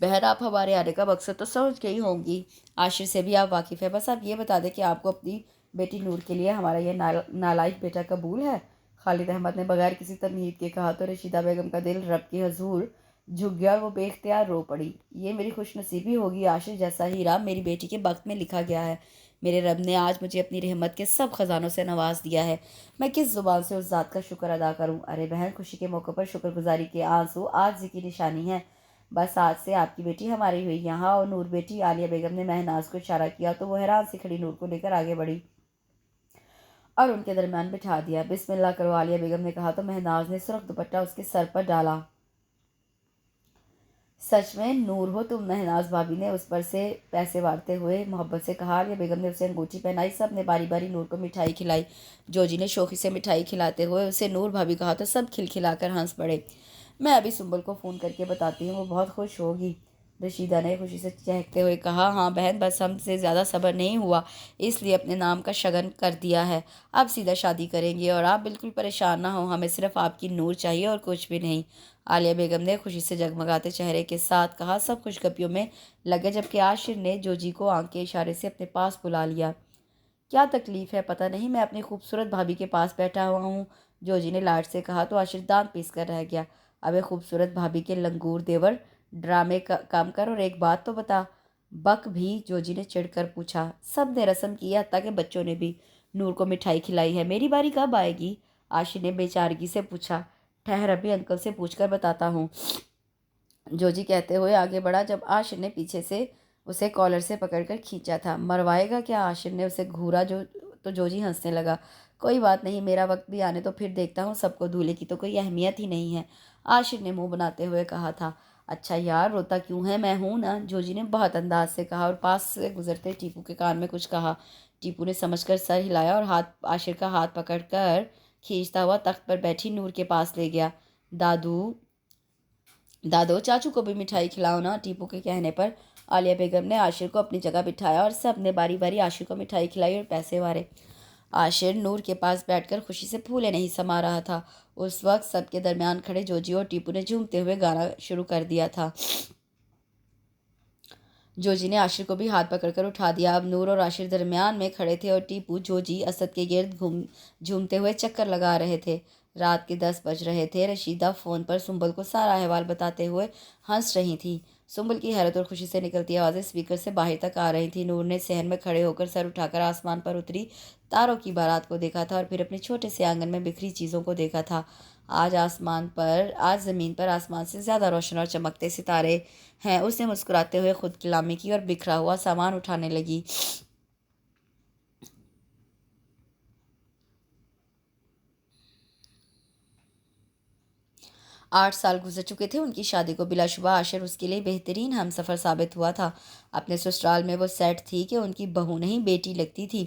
بہن، آپ ہمارے آنے کا مقصد تو سمجھ گئی ہوں گی، عاشر سے بھی آپ واقف ہے، بس آپ یہ بتا دیں کہ آپ کو اپنی بیٹی نور کے لیے ہمارا یہ نالائق بیٹا قبول ہے؟ خالد احمد نے بغیر کسی تمہید کے کہا تو رشیدہ بیگم کا دل رب کے حضور جھک گیا اور وہ بے اختیار رو پڑی۔ یہ میری خوش نصیبی ہوگی، عاشر جیسا ہیرا میری بیٹی کے بخت میں لکھا گیا ہے۔ میرے رب نے آج مجھے اپنی رحمت کے سب خزانوں سے نواز دیا ہے، میں کس زبان سے اس ذات کا شکر ادا کروں؟ ارے بہن، خوشی کے موقع پر شکر گزاری کے آنسو عاجزی کی نشانی ہے۔ بس آج سے آپ کی بیٹی ہماری ہوئی۔ یہاں اور نور بیٹی۔ عالیہ بیگم نے مہناز کو اشارہ کیا تو وہ حیران سے کھڑی نور کو لے کر آگے بڑھی اور ان کے درمیان بٹھا دیا۔ بسم اللہ کرو، عالیہ بیگم نے کہا تو مہناز نے سرخ دوپٹہ اس کے سر پر ڈالا۔ سچ میں نور ہو تم؟ مہناز بھابھی نے اس پر سے پیسے وارتے ہوئے محبت سے کہا۔ عالیہ بیگم نے اسے انگوٹھی پہنائی۔ سب نے باری باری نور کو مٹھائی کھلائی۔ جوجی نے شوخی سے مٹھائی کھلاتے ہوئے اسے نور بھابھی کہا تو سب کھلکھلا کر ہنس پڑے۔ میں ابھی سنبل کو فون کر کے بتاتی ہوں، وہ بہت خوش ہوگی۔ رشیدہ نے خوشی سے چہکتے ہوئے کہا، ہاں بہن، بس ہم سے زیادہ صبر نہیں ہوا، اس لیے اپنے نام کا شگن کر دیا ہے۔ اب سیدھا شادی کریں گے، اور آپ بالکل پریشان نہ ہوں، ہمیں صرف آپ کی نور چاہیے اور کچھ بھی نہیں۔ عالیہ بیگم نے خوشی سے جگمگاتے چہرے کے ساتھ کہا۔ سب خوشخبریوں میں لگے، جبکہ عاشر نے جوجی کو آنکھ کے اشارے سے اپنے پاس بلا لیا۔ کیا تکلیف ہے؟ پتہ نہیں، میں اپنی خوبصورت بھابھی کے پاس بیٹھا ہوا ہوں، جوجی نے لاڈ سے کہا تو عاشر دانت پیس کر رہ گیا۔ ابے خوبصورت بھابھی کے لنگور دیور، ڈرامے کام کر اور ایک بات تو بتا۔ بک بھی، جوجی نے چڑھ کر پوچھا۔ سب نے رسم کی ہے، حتیٰ کہ بچوں نے بھی۔ نور کو مٹھائی کھلائی ہے، میری باری کب آئے گی؟ عاشر نے بے چارگی سے پوچھا۔ ٹھہر، ابھی انکل سے پوچھ کر بتاتا ہوں، جوجی کہتے ہوئے آگے بڑھا، جب عاشر نے پیچھے سے اسے کالر سے پکڑ کر کھینچا تھا۔ مروائے گا کیا؟ عاشر نے اسے گھورا تو جوجی ہنسنے لگا۔ کوئی بات نہیں، میرا وقت بھی آنے تو پھر دیکھتا ہوں، سب کو دولہے کی تو کوئی اہمیت ہی نہیں ہے، عاشر نے منہ بناتے ہوئے کہا تھا۔ اچھا یار، روتا کیوں ہے؟ میں ہوں نا، جوجی نے بہت انداز سے کہا اور پاس سے گزرتے ٹیپو کے کان میں کچھ کہا۔ ٹیپو نے سمجھ کر سر ہلایا اور عاشر کا ہاتھ پکڑ کر کھینچتا ہوا تخت پر بیٹھی نور کے پاس لے گیا۔ دادو دادو، چاچو کو بھی مٹھائی کھلاؤ نا۔ ٹیپو کے کہنے پر عالیہ بیگم نے عاشر کو اپنی جگہ بٹھایا اور سب نے باری باری عاشر کو مٹھائی کھلائی اور پیسے وارے۔ عاشر نور کے پاس بیٹھ کر خوشی سے پھولے نہیں سما رہا تھا۔ اس وقت سب کے درمیان کھڑے جوجی اور ٹیپو نے جھومتے ہوئے گانا شروع کر دیا تھا۔ جوجی نے عاشر کو بھی ہاتھ پکڑ کر اٹھا دیا۔ اب نور اور عاشر درمیان میں کھڑے تھے اور ٹیپو جوجی اسد کے گرد جھومتے ہوئے چکر لگا رہے تھے۔ رات کے 10 بج رہے تھے۔ رشیدہ فون پر سنبل کو سارا احوال بتاتے ہوئے ہنس رہی تھیں۔ سنبل کی حیرت اور خوشی سے نکلتی آوازیں اسپیکر سے باہر تک آ رہی تھیں۔ نور نے صحن میں کھڑے ہو کر سر اٹھا کر آسمان پر اتری تاروں کی بارات کو دیکھا تھا اور پھر اپنے چھوٹے سے آنگن میں بکھری چیزوں کو دیکھا تھا۔ آج زمین پر آسمان سے زیادہ روشن اور چمکتے ستارے ہیں۔ اس نے مسکراتے ہوئے خود کلامی کی اور بکھرا ہوا سامان اٹھانے لگی۔ 8 سال گزر چکے تھے ان کی شادی کو۔ بلا شبہ عاشر اس کے لیے بہترین ہمسفر ثابت ہوا تھا۔ اپنے سسرال میں وہ سیٹ تھی کہ ان کی بہو نہیں بیٹی لگتی تھی۔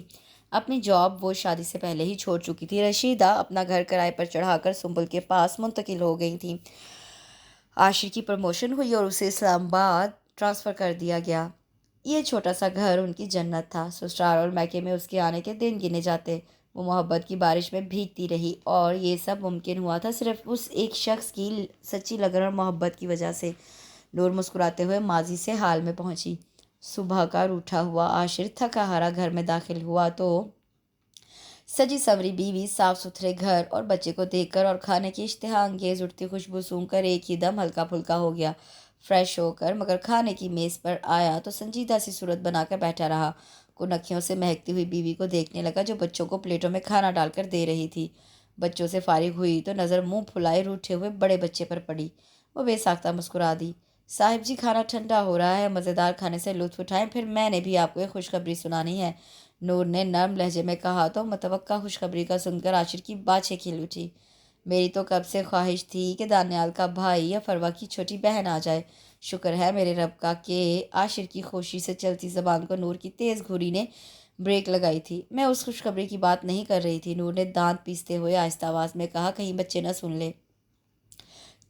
اپنی جاب وہ شادی سے پہلے ہی چھوڑ چکی تھی۔ رشیدہ اپنا گھر کرائے پر چڑھا کر سنبل کے پاس منتقل ہو گئی تھیں۔ عاشر کی پروموشن ہوئی اور اسے اسلام آباد ٹرانسفر کر دیا گیا۔ یہ چھوٹا سا گھر ان کی جنت تھا۔ سسرال اور میکے میں اس کے آنے کے دن گنے جاتے۔ وہ محبت کی بارش میں بھیگتی رہی اور یہ سب ممکن ہوا تھا صرف اس ایک شخص کی سچی لگن اور محبت کی وجہ سے۔ نور مسکراتے ہوئے ماضی سے حال میں پہنچی۔ صبح کا روٹھا ہوا عاشر تھکا ہارا گھر میں داخل ہوا تو سجی سنوری بیوی، صاف ستھرے گھر اور بچے کو دیکھ کر اور کھانے کی اشتہا انگیز اٹھتی خوشبو سونگھ کر ایک ہی دم ہلکا پھلکا ہو گیا۔ فریش ہو کر مگر کھانے کی میز پر آیا تو سنجیدہ سی صورت بنا کر بیٹھا رہا۔ کنکھیوں سے مہکتی ہوئی بیوی کو دیکھنے لگا جو بچوں کو پلیٹوں میں کھانا ڈال کر دے رہی تھی۔ بچوں سے فارغ ہوئی تو نظر منہ پھلائے روٹھے ہوئے بڑے بچے پر پڑی۔ وہ بے ساختہ مسکرا دی۔ صاحب جی، کھانا ٹھنڈا ہو رہا ہے، مزیدار کھانے سے لطف اٹھائیں، پھر میں نے بھی آپ کو ایک خوشخبری سنانی ہے، نور نے نرم لہجے میں کہا تو متوقع خوشخبری کا سن کر عاشر کی باچھیں کھل اٹھی۔ میری تو کب سے خواہش تھی کہ دانیال کا بھائی یا فروا کی چھوٹی بہن آ جائے۔ شکر ہے میرے رب کا کہ عاشر کی خوشی سے چلتی زبان کو نور کی تیز گھوری نے بریک لگائی تھی۔ میں اس خوشخبری کی بات نہیں کر رہی تھی، نور نے دانت پیستے ہوئے آہستہ آواز میں کہا، کہیں بچے نہ سن لے۔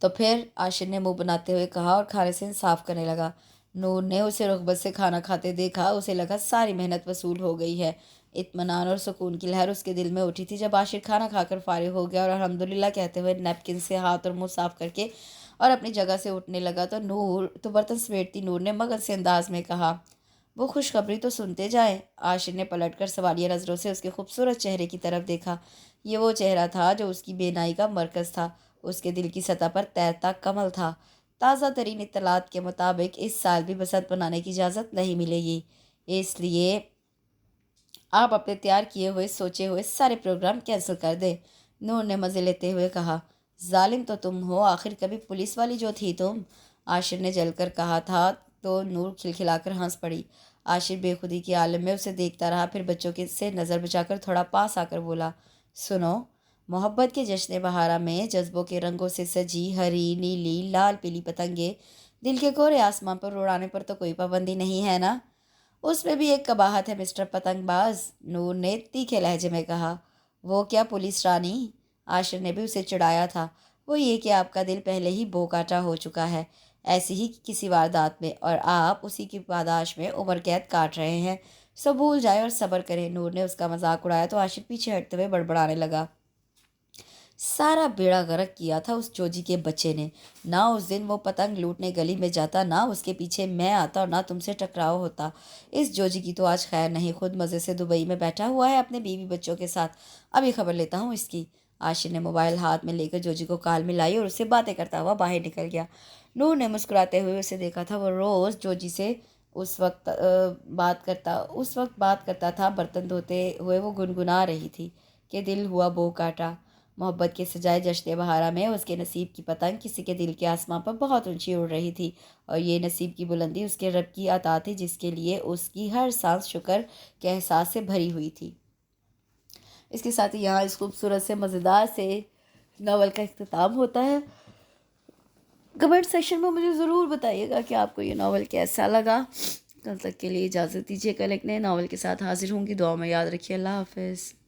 تو پھر؟ عاشر نے منہ بناتے ہوئے کہا اور کھانے سے انصاف کرنے لگا۔ نور نے اسے رغبت سے کھانا کھاتے دیکھا۔ اسے لگا ساری محنت وصول ہو گئی ہے۔ اطمینان اور سکون کی لہر اس کے دل میں اٹھی تھی جب عاشر کھانا کھا کر فارغ ہو گیا اور الحمدللہ کہتے ہوئے نیپکن سے ہاتھ اور منہ صاف کر کے اور اپنی جگہ سے اٹھنے لگا تو برتن سمیٹتی نور نے مگن سے انداز میں کہا، وہ خوشخبری تو سنتے جائیں۔ عاشر نے پلٹ کر سوالیہ نظروں سے اس کے خوبصورت چہرے کی طرف دیکھا۔ یہ وہ چہرہ تھا جو اس کی بینائی کا مرکز تھا۔ اس کے دل کی سطح پر تیرتا کمل تھا۔ تازہ ترین اطلاعات کے مطابق اس سال بھی بسنت منانے کی اجازت نہیں ملے گی، اس لیے آپ اپنے تیار کیے ہوئے سوچے ہوئے سارے پروگرام کینسل کر دیں، نور نے مزے لیتے ہوئے کہا۔ ظالم تو تم ہو، آخر کبھی پولیس والی جو تھی تم، عاشر نے جل کر کہا تھا تو نور کھلکھلا کر ہنس پڑی۔ عاشر بے خودی کے عالم میں اسے دیکھتا رہا، پھر بچوں کے سے نظر بچا کر تھوڑا پاس آ کر بولا، سنو، محبت کے جشن بہارا میں جذبوں کے رنگوں سے سجی ہری، نیلی، لال پیلی پتنگیں دل کے کورے آسمان پر اڑانے پر تو کوئی پابندی نہیں ہے نا؟ اس میں بھی ایک قباحت ہے مسٹر پتنگ باز، نور نے تیکھے لہجے میں کہا۔ وہ کیا پولیس رانی؟ عاشر نے بھی اسے چڑھایا تھا۔ وہ یہ کہ آپ کا دل پہلے ہی بو کاٹا ہو چکا ہے۔ ایسی ہی کسی واردات میں، اور آپ اسی کی پاداش میں عمر قید کاٹ رہے ہیں۔ سب بھول جائیں اور صبر کریں۔ نور نے اس کا مذاق اڑایا تو عاشق پیچھے ہٹتے ہوئے بڑبڑانے لگا، سارا بیڑا غرق کیا تھا اس جوجی کے بچے نے۔ نہ اس دن وہ پتنگ لوٹنے گلی میں جاتا، نہ اس کے پیچھے میں آتا، اور نہ تم سے ٹکراؤ ہوتا۔ اس جوجی کی تو آج خیر نہیں، خود مزے سے دبئی میں بیٹھا ہوا ہے اپنے بیوی بچوں کے ساتھ۔ ابھی خبر لیتا ہوں اس کی۔ عاشق نے موبائل ہاتھ میں لے کر جوجی کو کال ملائی اور اس سے باتیں کرتا ہوا باہر نکل گیا۔ نور نے مسکراتے ہوئے اسے دیکھا تھا، وہ روز جوجی سے اس وقت بات کرتا تھا۔ برتن دھوتے ہوئے وہ گنگنا رہی تھی کہ دل ہوا بو کاٹا۔ محبت کے سجائے جشن بہارا میں اس کے نصیب کی پتنگ کسی کے دل کے آسمان پر بہت اونچی اڑ رہی تھی، اور یہ نصیب کی بلندی اس کے رب کی عطا تھی، جس کے لیے اس کی ہر سانس شکر کے احساس سے بھری ہوئی تھی۔ اس کے ساتھ ہی یہاں اس خوبصورت سے مزیدار سے ناول کا اختتام ہوتا ہے۔ کمنٹ سیکشن میں مجھے ضرور بتائیے گا کہ آپ کو یہ ناول کیسا لگا۔ کل تک کے لیے اجازت دیجیے، کل ایک نئے ناول کے ساتھ حاضر ہوں گی۔ دعا میں یاد رکھیے۔ اللہ حافظ۔